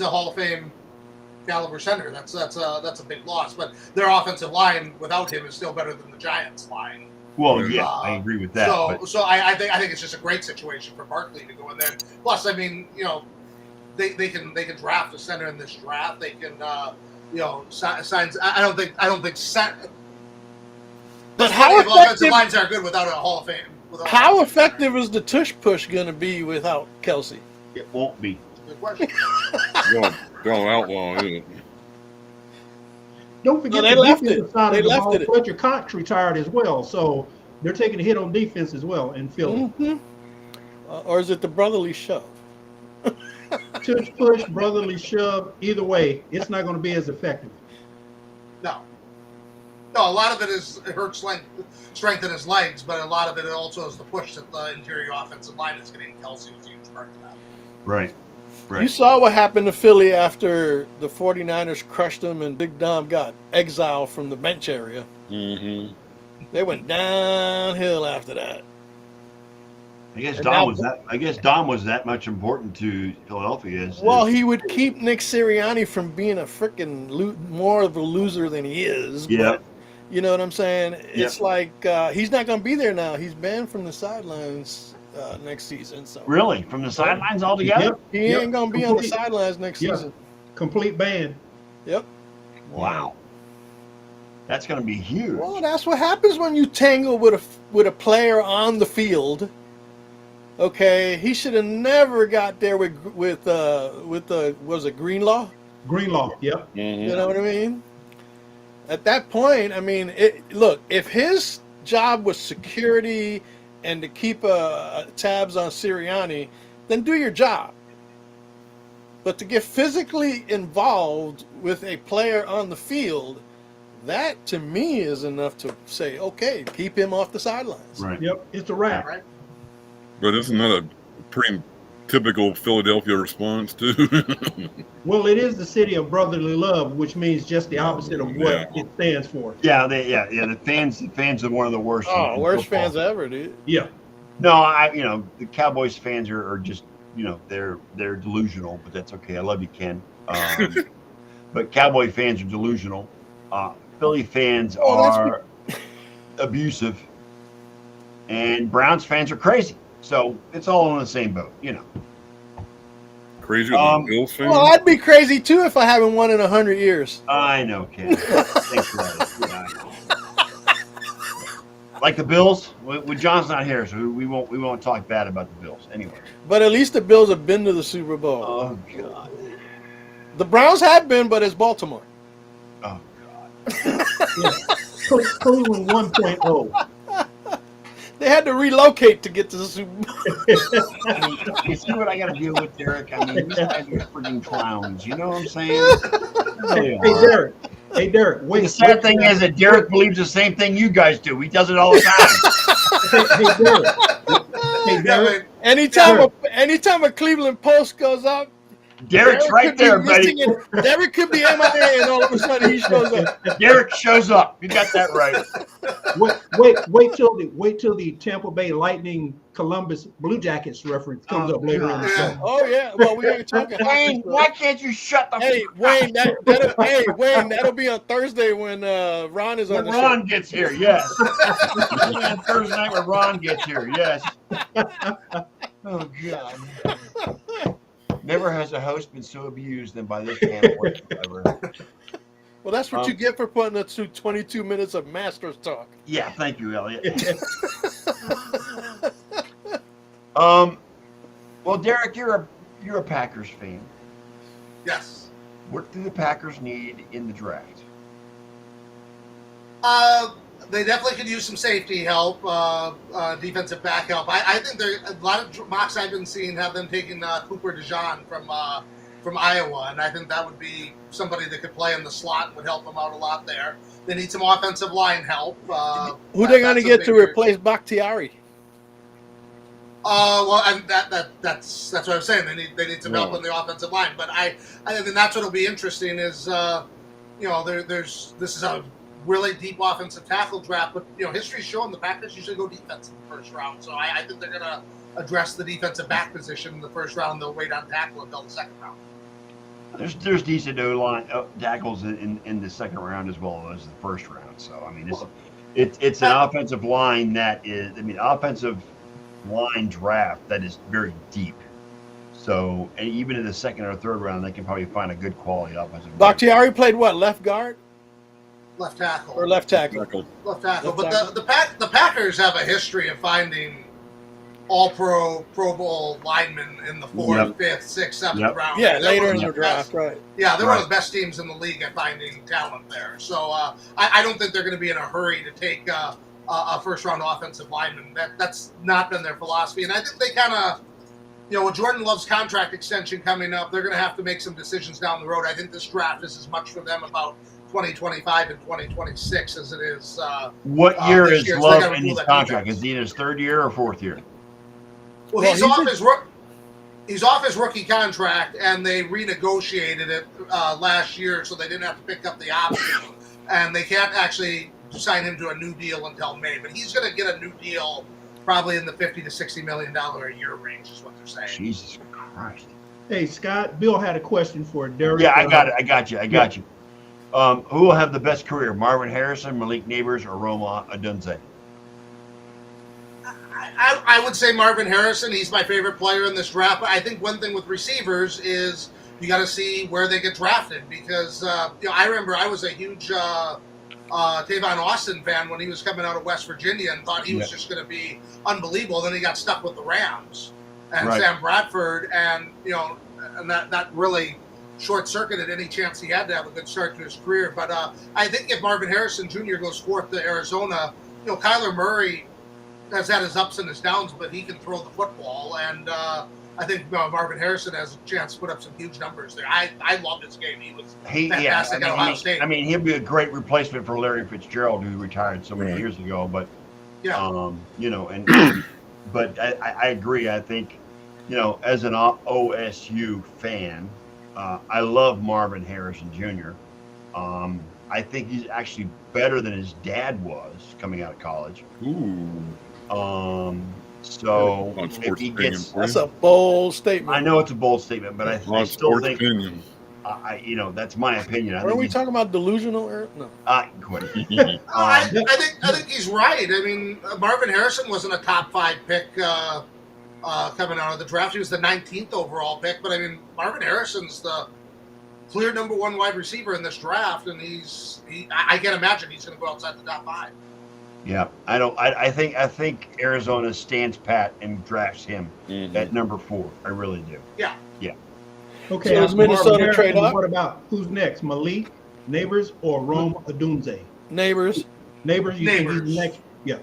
a Hall of Fame caliber center. That's a big loss. But their offensive line without him is still better than the Giants' line. Well, yeah, I agree with that. So I think it's just a great situation for Barkley to go in there. Plus, I mean, they can draft a center in this draft. They can sign. I don't think. But how offensive lines are good without a Hall of Fame? How effective is the tush push going to be without Kelsey? It won't be. Good question. They'll outlaw it. Don't forget they left it. They left it. Fletcher Cox retired as well, so they're taking a hit on defense as well in Philly. Mm-hmm. Or is it the brotherly shove? tush push, brotherly shove, either way, it's not going to be as effective. No. No, a lot of it hurts strength in his legs, but a lot of it also is the push that the interior offensive line is getting. Kelsey was a huge part of that. Right. You saw what happened to Philly after the 49ers crushed them and Big Dom got exiled from the bench area. Mm-hmm. They went downhill after that. I guess Dom was that much important to Philadelphia. Well, he would keep Nick Sirianni from being a freaking more of a loser than he is. Yeah. But, you know what I'm saying? It's like he's not going to be there now. He's banned from the sidelines next season. So really, from the sidelines altogether? He ain't going to be on the sidelines next season. Complete ban. Yep. Wow. That's going to be huge. Well, that's what happens when you tangle with a player on the field. Okay, he should have never got there with was it Greenlaw? Greenlaw, yep. Mm-hmm. You know what I mean? At that point, I mean, look, if his job was security and to keep tabs on Sirianni, then do your job. But to get physically involved with a player on the field, that to me is enough to say, okay, keep him off the sidelines. Right. Yep, it's a wrap. Right. But isn't that a pretty typical Philadelphia response too? Well, it is the city of brotherly love, which means just the opposite of what it stands for. Yeah, the fans are one of the worst. Oh, worst fans ever, dude. Yeah. No, the Cowboys fans are just, they're delusional, but that's okay. I love you, Ken. But Cowboy fans are delusional. Philly fans are abusive, and Browns fans are crazy. So it's all in the same boat, Crazier than Bills fans? Well, I'd be crazy too if I haven't won in 100 years. I know, Ken. Thanks for that. Yeah, I know. Like the Bills, when John's not here, so we won't talk bad about the Bills anyway. But at least the Bills have been to the Super Bowl. Oh God. The Browns have been, but it's Baltimore. Oh God. Cleveland 1.0. They had to relocate to get to the Super Bowl. I mean, you see what I got to deal with, Derek? I mean, these guys are freaking clowns. You know what I'm saying? Hey, Derek. Wait. The sad thing is that Derek believes the same thing you guys do. He does it all the time. Hey, Derek. Anytime a Cleveland Post goes up, Derek's right there, buddy. Derek could be MIA, and all of a sudden he shows up. Derek shows up. You got that right. Wait till the Tampa Bay Lightning Columbus Blue Jackets reference comes up later in the show. Oh yeah, well we ain't talking. Wayne, why can't you shut the? Hey Wayne, that'll be on Thursday when Ron is on. When the Ron show. gets here, yes. On Thursday night when Ron gets here, yes. Oh God. Never has a host been so abused than by this panel whatsoever. Well, that's what you get for putting us through 22 minutes of Masters talk. Yeah, thank you, Elliot. Well, Derek, you're a Packers fan. Yes. What do the Packers need in the draft? They definitely could use some safety help, defensive back help. I think there a lot of mocks I've been seeing have them taking Cooper DeJean from Iowa, and I think that would be somebody that could play in the slot and would help them out a lot there. They need some offensive line help. Who they going to get to replace Bakhtiari? Well, and that's what I'm saying. They need some help on the offensive line, but I think that's what'll be interesting is this is a really deep offensive tackle draft, but history's shown the Packers usually go defense in the first round, so I think they're going to address the defensive back position in the first round. They'll wait on tackle until the second round. There's decent O-line tackles in the second round as well as the first round. So I mean, it's an offensive line that is offensive line draft that is very deep. So and even in the second or third round, they can probably find a good quality offensive. Bakhtiari played what, left guard? Left tackle. Or left tackle. Left tackle. But the Packers have a history of finding all-pro, Pro Bowl linemen in the 4th, 5th, 6th, 7th round. Yeah, later in the draft, right. Yeah, they're one of the best teams in the league at finding talent there. So I don't think they're going to be in a hurry to take a first-round offensive lineman. That's not been their philosophy. And I think they kind of with Jordan Love's contract extension coming up, they're going to have to make some decisions down the road. I think this draft is as much for them about 2025 and 2026 as it is. What year this is year, so they Love gotta in retool his that contract? defense. Is he in his third year or fourth year? Well, he's off his rookie contract, and they renegotiated it last year, so they didn't have to pick up the option, and they can't actually sign him to a new deal until May. But he's going to get a new deal probably in the $50 to $60 million a year range, is what they're saying. Jesus Christ. Hey, Scott, Bill had a question for Derek. Yeah, I got it. I got you. Who will have the best career, Marvin Harrison, Malik Neighbors, or Roma Odunze? I would say Marvin Harrison. He's my favorite player in this draft. But I think one thing with receivers is you got to see where they get drafted, because I remember I was a huge Tavon Austin fan when he was coming out of West Virginia and thought he was just going to be unbelievable. Then he got stuck with the Rams and Sam Bradford, and and that really short-circuited any chance he had to have a good start to his career. But I think if Marvin Harrison Jr. goes forth to Arizona, Kyler Murray has had his ups and his downs, but he can throw the football, and I think Marvin Harrison has a chance to put up some huge numbers there. I loved his game. He was fantastic at Ohio State. I mean, he'll be a great replacement for Larry Fitzgerald, who retired so many years ago. But but I agree. I think as an OSU fan, I love Marvin Harrison Jr. I think he's actually better than his dad was coming out of college. Ooh. So if he gets, that's a bold statement. I know it's a bold statement, but I still think opinion. That's my opinion. Are we talking about delusional or no? I think he's right. I mean, Marvin Harrison wasn't a top 5 pick coming out of the draft. He was the 19th overall pick, but I mean, Marvin Harrison's the clear number 1 wide receiver in this draft, and I can't imagine he's going to go outside the top 5. Yeah, I think Arizona stands pat and drafts him at number 4. I really do. Yeah. Okay, so is Minnesota trade up? What about who's next? Malik, Neighbors, or Rome Odunze? Neighbors. You think he's next? Yeah.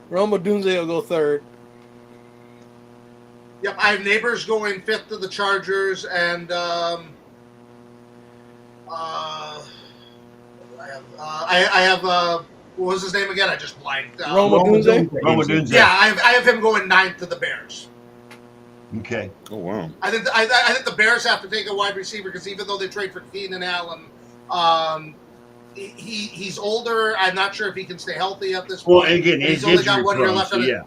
Rome Odunze will go 3rd. Yep, I have Neighbors going 5th to the Chargers, and I have what was his name again? I just blanked. Rome Odunze. Yeah, I have him going 9th to the Bears. Okay. Oh wow. I think the Bears have to take a wide receiver, because even though they trade for Keenan Allen, he's older. I'm not sure if he can stay healthy at this point. Well, again, he's only got 1 year left on and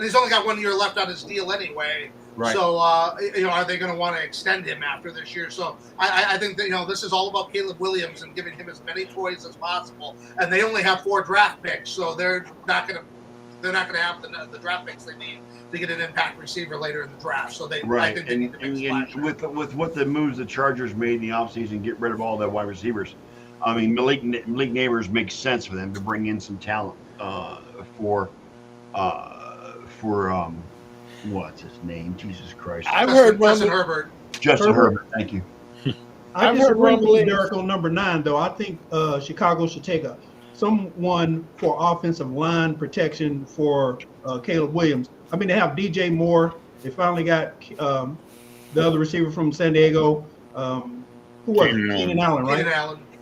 he's only got 1 year left on his deal anyway. Right. So are they going to want to extend him after this year? So I think that this is all about Caleb Williams and giving him as many toys as possible. And they only have 4 draft picks, so they're not going to have the draft picks they need to get an impact receiver later in the draft. So I think they need to make a splash. With what the moves the Chargers made in the offseason, get rid of all their wide receivers. I mean, Malik Neighbors makes sense for them to bring in some talent for what's his name? Jesus Christ! I've heard Justin Herbert. Justin Herbert. Thank you. I disagree with Derek on number 9, though. I think Chicago should take someone for offensive line protection for Caleb Williams. I mean, they have DJ Moore. They finally got the other receiver from San Diego. Who was it? Keenan Allen, right?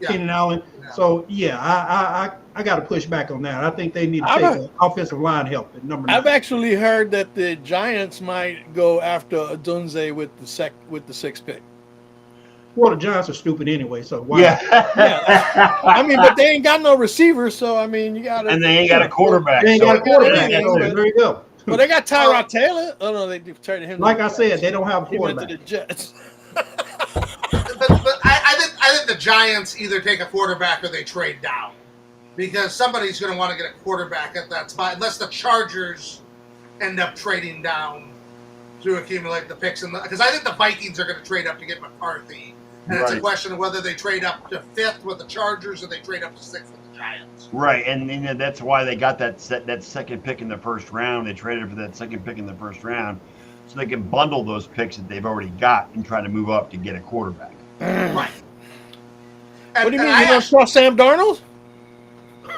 Keenan Allen. Yeah. So, I got to push back on that. I think they need to take offensive line help at number 9. I've actually heard that the Giants might go after Odunze with the 6th pick. Well, the Giants are stupid anyway, so why? Yeah. I mean, but they ain't got no receivers, so I mean, you got to. And they ain't got a quarterback. They ain't got a quarterback. There you go. Well, they got Tyrod Taylor. Oh no, they traded him. Like I said, they don't have a quarterback. He went to the Jets. but I think the Giants either take a quarterback or they trade down, because somebody's going to want to get a quarterback at that spot, unless the Chargers end up trading down to accumulate the picks. Because I think the Vikings are going to trade up to get McCarthy. And it's a question of whether they trade up to 5th with the Chargers or they trade up to 6th with the Giants. Right, and that's why they got that second pick in the first round. They traded for that second pick in the first round, so they can bundle those picks that they've already got and try to move up to get a quarterback. Right. What do you mean? You don't trust Sam Darnold? But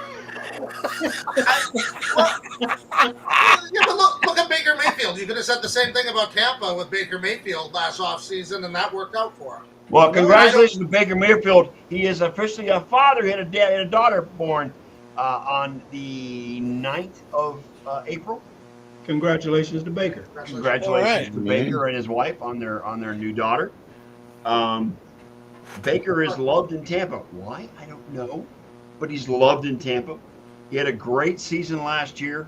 look at Baker Mayfield. Mayfield. You could have said the same thing about Tampa with Baker Mayfield last offseason, and that worked out for him. Well, congratulations to Baker Mayfield. He is officially a father. He had a daughter born on the 9th of April. Congratulations to Baker. Congratulations to Baker and his wife on their new daughter. Baker is loved in Tampa. Why? I don't know. But he's loved in Tampa. He had a great season last year.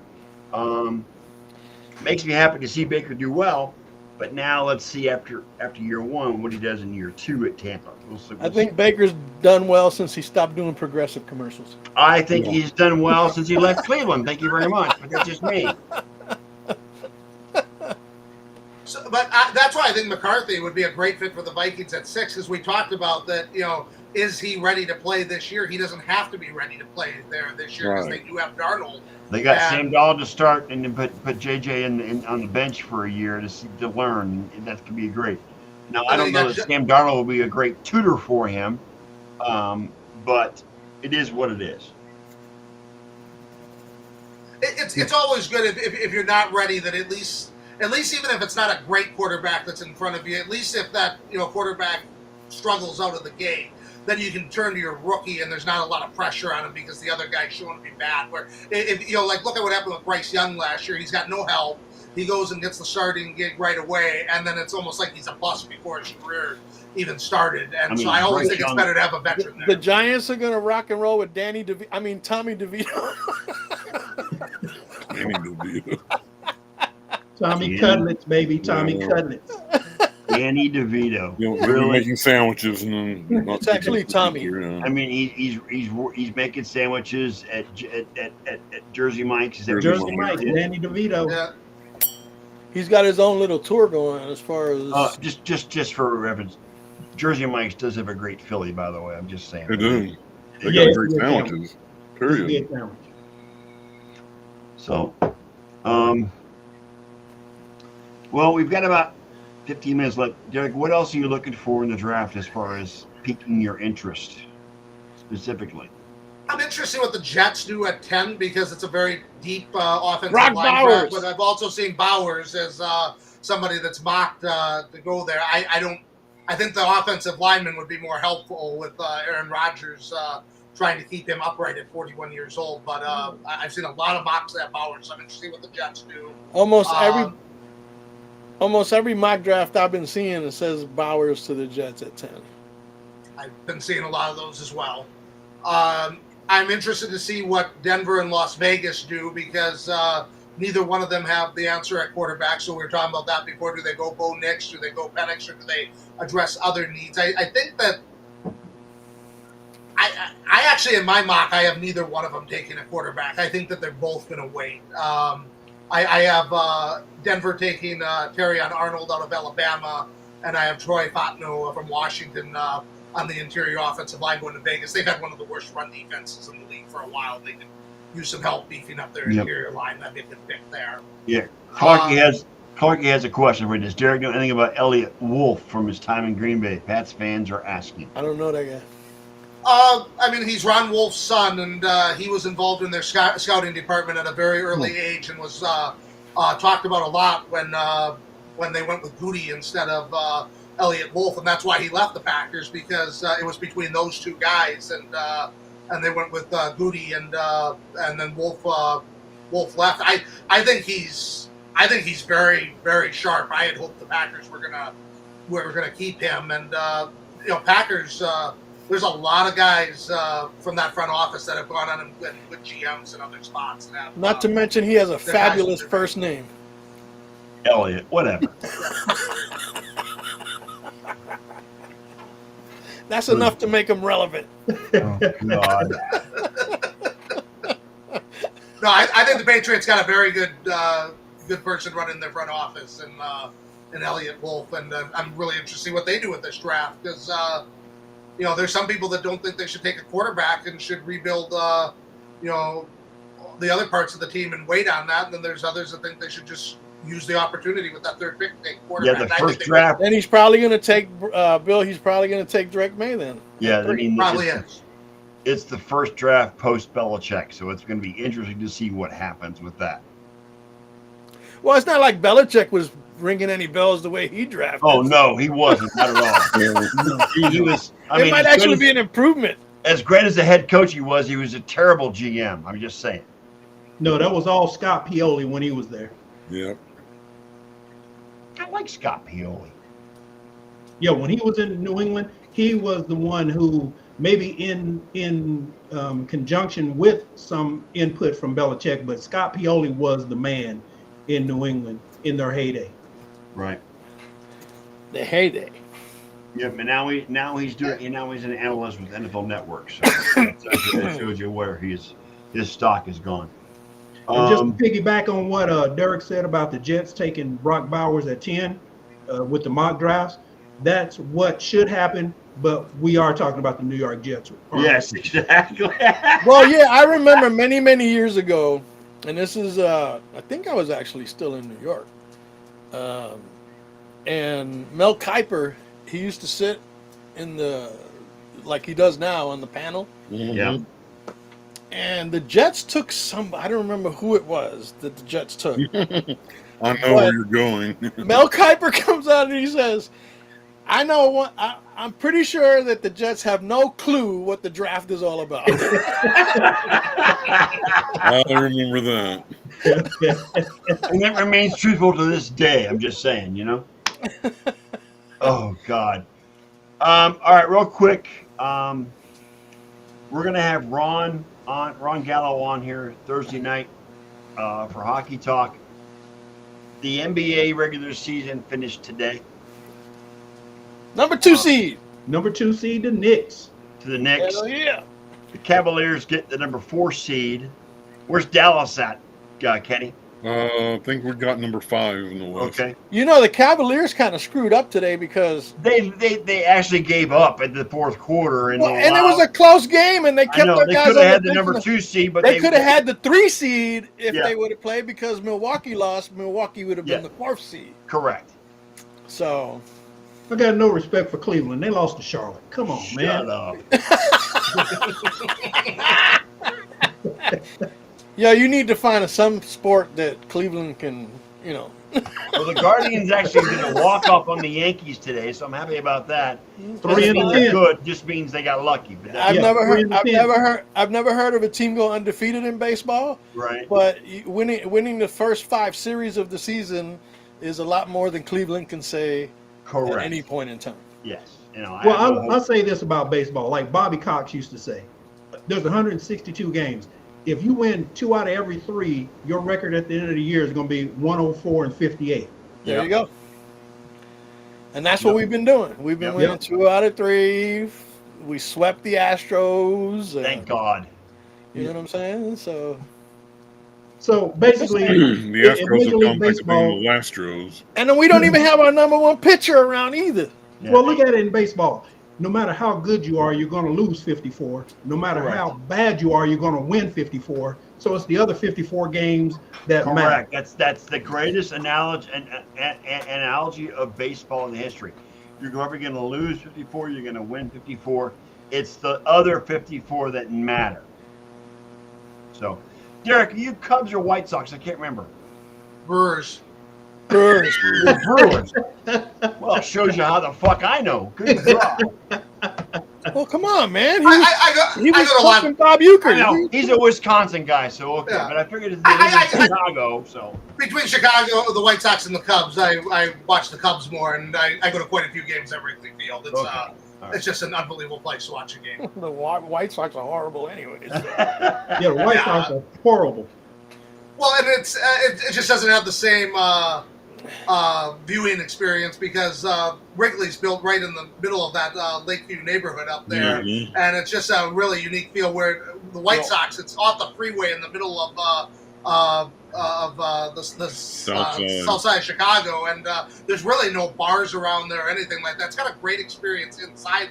Makes me happy to see Baker do well. But now let's see after year one what he does in year two at Tampa. I think Baker's done well since he stopped doing progressive commercials. I think he's done well since he left Cleveland. Thank you very much. But that's just me. So, but that's why I think McCarthy would be a great fit for the Vikings at 6, as we talked about that. Is he ready to play this year? He doesn't have to be ready to play there this year because they do have Darnold. They got Sam Darnold to start and then put JJ in on the bench for a year to learn. And that could be great. Now I don't know that Sam Darnold will be a great tutor for him, but it is what it is. It's always good if you're not ready that at least even if it's not a great quarterback that's in front of you, at least if that quarterback struggles out of the gate, then you can turn to your rookie and there's not a lot of pressure on him because the other guy's showing to be bad. Where if look at what happened with Bryce Young last year, he's got no help. He goes and gets the starting gig right away, and then it's almost like he's a bust before his career even started. And so I always think it's better to have a veteran there. The Giants are going to rock and roll with Tommy DeVito. Danny DeVito. Tommy Cutlets, baby. Tommy Cutlets. Danny DeVito. Really making sandwiches and then it's actually Tommy. I mean, he's making sandwiches at Jersey Mike's. Jersey Mike's, Danny DeVito. Yeah. He's got his own little tour going as far as just for reference. Jersey Mike's does have a great Philly, by the way. I'm just saying. They do. They got great sandwiches. Period. So, well, we've got about 15 minutes left. Derek, what else are you looking for in the draft as far as piquing your interest specifically? I'm interested in what the Jets do at 10 because it's a very deep offensive Brock line Bowers. draft. But I've also seen Bowers as somebody that's mocked to go there. I think the offensive lineman would be more helpful with Aaron Rodgers trying to keep him upright at 41 years old. But I've seen a lot of mocks at Bowers. So I'm interested in what the Jets do. Almost every mock draft I've been seeing, it says Bowers to the Jets at 10. I've been seeing a lot of those as well. I'm interested to see what Denver and Las Vegas do because neither one of them have the answer at quarterback. So we were talking about that before. Do they go Bo Nix? Do they go Penix? Or do they address other needs? I think that I actually, in my mock, I have neither one of them taking a quarterback. I think that they're both going to wait. I have Denver taking Terrion Arnold out of Alabama, and I have Troy Fatno from Washington on the interior offensive line going to Vegas. They've had one of the worst run defenses in the league for a while. They could use some help beefing up their interior line. That'd be a good pick there. Yeah. Clarky has a question for you. Does Derek know anything about Elliott Wolf from his time in Green Bay? Pats fans are asking. I don't know that guy. I mean, he's Ron Wolf's son, and he was involved in their scouting department at a very early age and was talked about a lot when they went with Goody instead of Elliott Wolf, and that's why he left the Packers because it was between those two guys, and they went with Goody, and then Wolf left. I think he's very, very sharp. I had hoped the Packers were gonna keep him, and Packers. There's a lot of guys from that front office that have gone on and been good GMs in other spots. And have, Not to mention he has a fabulous first name. Elliott, whatever. That's enough to make him relevant. Oh, God. No, I think the Patriots got a very good person running their front office, and Elliott Wolf, and I'm really interested to see what they do with this draft because. There's some people that don't think they should take a quarterback and should rebuild, the other parts of the team and wait on that. And then there's others that think they should just use the opportunity with that third pick to take a quarterback. Yeah, the first draft. And he's probably going to take Bill. He's probably going to take Drake May then. Yeah, I mean, probably is. It's the first draft post Belichick, so it's going to be interesting to see what happens with that. Well, it's not like Belichick was ringing any bells the way he drafted. Oh no, he wasn't, not at all. he was. I It mean, might actually be an improvement. As great as the head coach he was a terrible GM. I'm just saying. No, that was all Scott Pioli when he was there. Yep. I like Scott Pioli. Yeah, when he was in New England, he was the one who maybe in conjunction with some input from Belichick, but Scott Pioli was the man in New England in their heyday. Right. The heyday. Yeah, but now he's an analyst with NFL Network, so that shows you where his stock is gone. And just to piggyback on what Derek said about the Jets taking Brock Bowers at 10 with the mock drafts, that's what should happen, but we are talking about the New York Jets. Yes, exactly. Well, yeah, I remember many, many years ago, and this is, I think I was actually still in New York, and Mel Kiper, he used to sit in like he does now on the panel. Yeah. And the Jets took I don't remember who it was that the Jets took. I know where you're going. Mel Kiper comes out and he says, I'm pretty sure that the Jets have no clue what the draft is all about. I remember that. And it remains truthful to this day. I'm just saying, you know? Oh, God. All right, real quick. We're going to have Ron Gallo on here Thursday night for Hockey Talk. The NBA regular season finished today. Number 2 seed. Number 2 seed, the Knicks. To the Knicks. Hell yeah. The Cavaliers get the number 4 seed. Where's Dallas at, Kenny? I think we got number 5 in the West. Okay. You know, the Cavaliers kind of screwed up today because they actually gave up at the fourth quarter, and it was a close game, and they kept their they guys could on have had the bench. number 2 seed, but they could have had the 3 seed if Yeah. they would have played because Milwaukee lost. Milwaukee would have been the 4th seed. Correct. So I got no respect for Cleveland. They lost to Charlotte. Come on, man. Shut up. yeah, you need to find some sport that Cleveland can, you know. Well, the Guardians actually did a walk-off on the Yankees today, so I'm happy about that. 3 and 10. Good, just means they got lucky. But I've Yeah, never 3 and 10. heard of a team go undefeated in baseball. right. But winning the first 5 series of the season is a lot more than Cleveland can say Correct. at any point in time. Yes. Well, I'll say this about baseball. Like Bobby Cox used to say, there's 162 games. If you win 2 out of every 3, your record at the end of the year is going to be 104 and 58. There you go. And that's what we've been doing. We've been winning 2 out of 3. We swept the Astros. Thank God. You know what I'm saying? So basically, The Astros Major have League come back to Baseball. being the Astros. and then we don't even have our number 1 pitcher around either. Yeah. Well, look at it in baseball. No matter how good you are, you're going to lose 54. No matter Correct. how bad you are, you're going to win 54. So it's the other 54 games that matter. Correct. That's the greatest analogy of baseball in history. You're ever going to lose 54, you're going to win 54. It's the other 54 that matter. So, Derek, are you Cubs or White Sox? I can't remember. Brewers. Brewers. Brewers. Well, it shows you how the fuck I know. Good job. Well, come on, man. He I was go to fucking Bob Euchre. I know. He's a Wisconsin guy, so okay. Yeah. But I figured it's I- Chicago, so. Between Chicago, the White Sox, and the Cubs, I watch the Cubs more, and I go to quite a few games at Wrigley Field. It's Okay. All right. it's just an unbelievable place to watch a game. The White Sox are horrible anyways. Yeah, the White Sox are horrible. Well, and it just doesn't have the same viewing experience because Wrigley's built right in the middle of that Lakeview neighborhood up there, Mhm. and it's just a really unique feel. Where the White Sox, it's off the freeway in the middle of the south side of Chicago, and there's really no bars around there or anything like that. It's got a great experience inside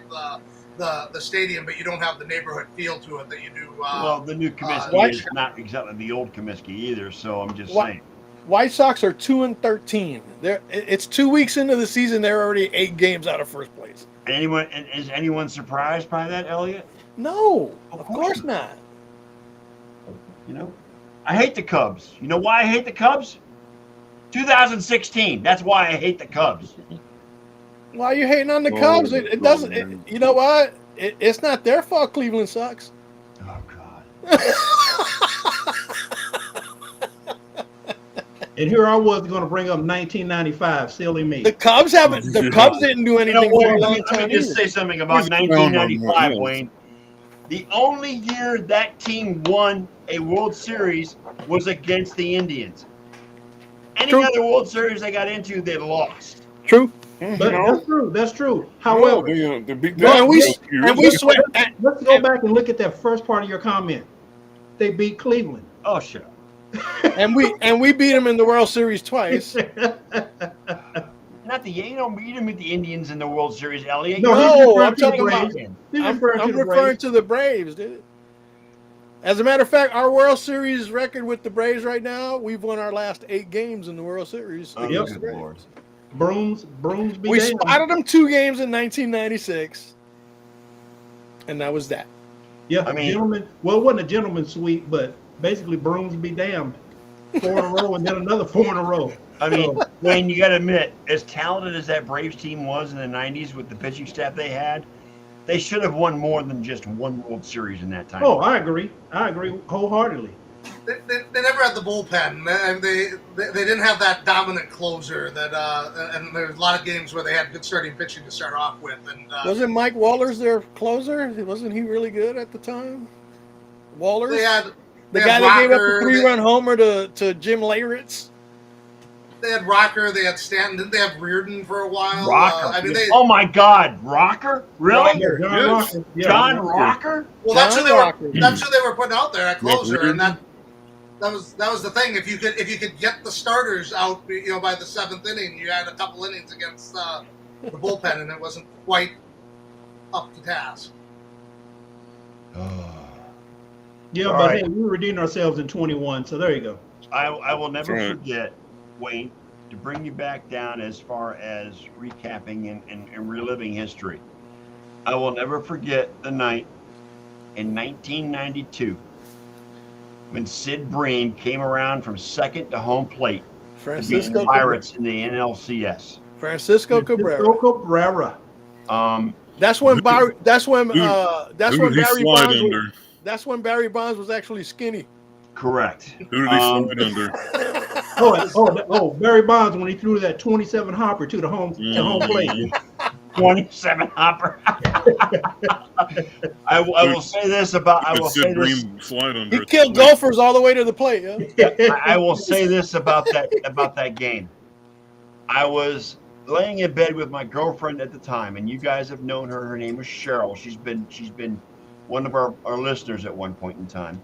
the stadium, but you don't have the neighborhood feel to it that you do. Well, the new Comiskey White- is not exactly the old Comiskey either, so I'm just What? saying. White Sox are 2-13. It's 2 weeks into the season. They're already 8 games out of first place. Is anyone surprised by that, Elliot? No, of Of course course not. You know, I hate the Cubs. You know why I hate the Cubs? 2016. That's why I hate the Cubs. Why are you hating on the Oh, Cubs? It doesn't. man. You know what? It's not their fault. Cleveland sucks. Oh God. And here I was going to bring up 1995, silly me. The Cubs haven't. The Cubs didn't do You know anything for a what? long Let time. me just either. say something about Who's down on 1995, that? Wayne. The only year that team won a World Series was against the Indians. Any True. other World Series they got into, they lost. True. But No. that's true. That's true. No, However, they beat No, that and we last year. and we sweat. let's go back and look at that first part of your comment. They beat Cleveland. Oh, shut up. And we beat them in the World Series twice. Not the you don't beat them with the Indians in the World Series, Elliot. No, No, he's I'm talking referring about. to the Braves. He's I'm referring to the referring Braves. to the Braves, dude. As a matter of fact, our World Series record with the Braves right now, we've won our last 8 games in the World Series. Oh, against Yep. the good Braves. Lord. Brooms be We damned. spotted them 2 games in 1996, and that was that. Yeah, I mean- gentlemen. Well, it wasn't a gentleman's sweep, but basically brooms be damned. 4 in a row and then another 4 in a row. I mean, Wayne, you got to admit, as talented as that Braves team was in the 90s with the pitching staff they had, they should have won more than just one World Series in that time. Oh, I agree wholeheartedly. They never had the bullpen, and they didn't have that dominant closer. That and there's a lot of games where they had good starting pitching to start off with. And Wasn't Mike Wallers their closer? Wasn't he really good at the time? Wallers? they had the they guy had that gave up Rocker, a 3-run homer to Jim Leyritz? They had Rocker. They had Stanton. Didn't they have Reardon for a while? Rocker. I mean, Oh my God, Rocker? Really? Rocker. John Yes. Rocker. Yeah. John Rocker? well, that's who John they were. Rocker. That's who they were putting out there at closer, Reardon. and that was the thing. If you could get the starters out, by the 7th inning, you had a couple innings against the bullpen, and it wasn't quite up to task. Yeah, All but right. hey, we redeemed ourselves in 21, so there you go. I will never Right. forget, Wayne, to bring you back down as far as recapping and reliving history. I will never forget the night in 1992 when Sid Bream came around from second to home plate to beat the Francisco Pirates in the NLCS. Francisco Cabrera. Cabrera. That's when Who- Barry. That's when. who- That's Who when did he Barry slide Bonds. under? That's when Barry Bonds was actually skinny. Correct. Who did he slide under? Barry Bonds when he threw that 27 hopper to the home plate. 27 hopper. I will say this about. I Did will say Sid this. Bream slide under? He killed golfers all the way to the plate. Yeah. I will say this about that game. I was laying in bed with my girlfriend at the time, and you guys have known her. Her name is Cheryl. She's been one of our listeners at one point in time.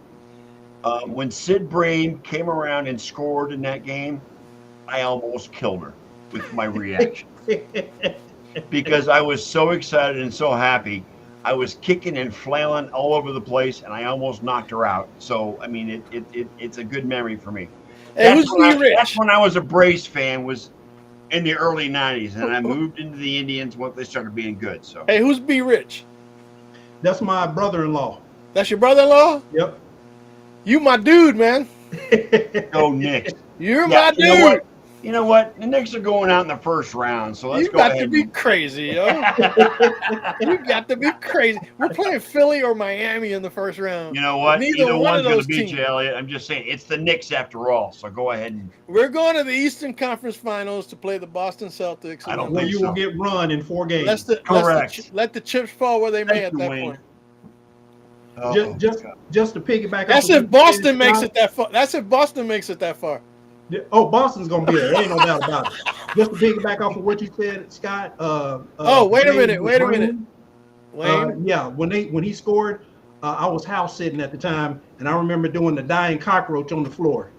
When Sid Bream came around and scored in that game, I almost killed her with my reaction because I was so excited and so happy. I was kicking and flailing all over the place, and I almost knocked her out. So, I mean, it's a good memory for me. Hey, who's B. Rich? That's when I was a Braves fan, was in the early 90s, and I moved into the Indians once they started being good. So, Hey, who's B. Rich? That's my brother-in-law. That's your brother-in-law? Yep. You my dude, man. go Knicks. You're Yeah, my dude. You know what? The Knicks are going out in the first round, so let's You go got ahead. to be crazy, yo. You got to be crazy. We're playing Philly or Miami in the first round. You know what? Neither Either one one's of going those to beat teams. you, Elliot. I'm just saying, it's the Knicks after all. So go ahead and. We're going to the Eastern Conference Finals to play the Boston Celtics. I don't Where think you so. will get run in 4 games. Correct. Let the chips fall where they may Thank at you, that Wayne. point. Oh, Just to piggyback. That's off of if what Boston you said, makes Scott. it that far. That's if Boston makes it that far. Oh, Boston's gonna be there. Ain't no doubt about it. Just to piggyback off of what you said, Scott. Wait a minute. Wayne. Wayne, Yeah, when he scored, I was house sitting at the time, and I remember doing the dying cockroach on the floor,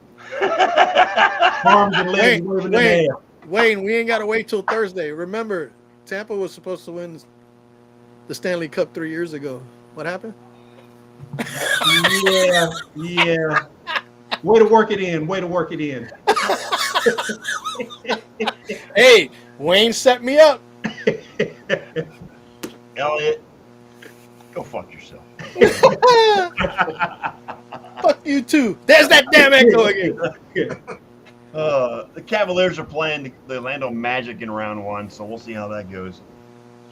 arms and legs waving in the air. Wayne, we ain't got to wait till Thursday. Remember, Tampa was supposed to win the Stanley Cup 3 years ago. What happened? Yeah. Way to work it in. Hey, Wayne set me up. Elliot, go fuck yourself. Fuck you too. There's that damn echo again. The Cavaliers are playing the Orlando Magic in round 1, so we'll see how that goes.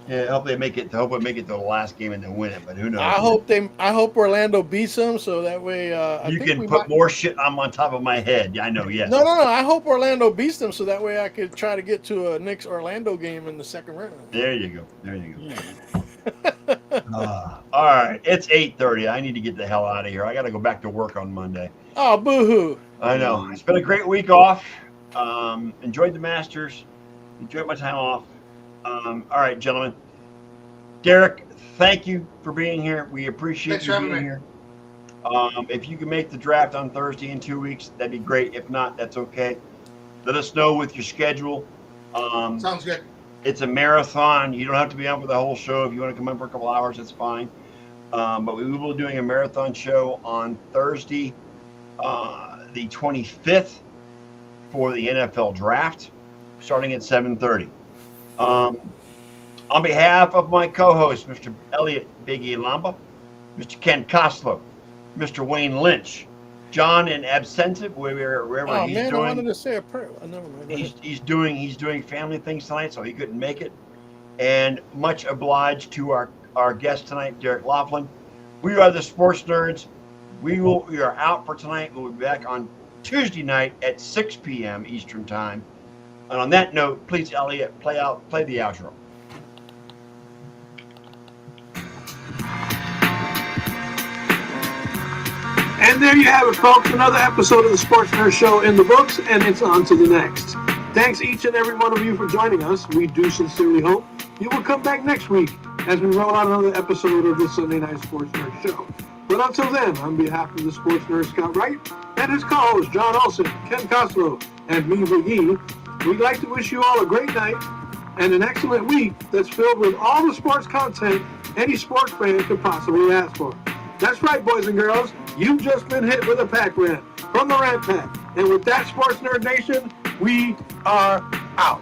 Yeah, I hope they make it to the last game and then win it, but who knows? I hope Orlando beats them so that way You can put more shit on top of my head. Yeah, I know. Yes. No. I hope Orlando beats them so that way I could try to get to a Knicks Orlando game in the second round. There you go. All right, it's 8:30. I need to get the hell out of here. I got to go back to work on Monday. Oh, boo-hoo. I know. It's been a great week off. Enjoyed the Masters. Enjoyed my time off. All right, gentlemen. Derek, thank you for being here. We appreciate you being here. If you can make the draft on Thursday in 2 weeks, that'd be great. If not, that's okay. Let us know with your schedule. Sounds good. It's a marathon. You don't have to be on for the whole show. If you want to come in for a couple hours, that's fine. But we will be doing a marathon show on Thursday, the 25th, for the NFL draft, starting at 7:30. On behalf of my co-host, Mr. Elliot Big E Lamba, Mr. Ken Koslow, Mr. Wayne Lynch, John in absentia, wherever he's doing. I wanted to say a prayer. Never mind. He's doing family things tonight, so he couldn't make it. And much obliged to our guest tonight, Derek Lofland. We are the Sports Nerds. We are out for tonight. We'll be back on Tuesday night at 6 p.m. Eastern Time. And on that note, please, Elliot, play the outro. And there you have it, folks. Another episode of the Sports Nerd Show in the books, and it's on to the next. Thanks each and every one of you for joining us. We do sincerely hope you will come back next week as we roll out another episode of the Sunday Night Sports Nerd Show. But until then, on behalf of the Sports Nerd Scott Wright and his co-hosts John Olson, Ken Koslow, and me, Big E, we'd like to wish you all a great night and an excellent week that's filled with all the sports content any sports fan could possibly ask for. That's right, boys and girls. You've just been hit with a pack rant from the Rant Pack. And with that, Sports Nerd Nation, we are out.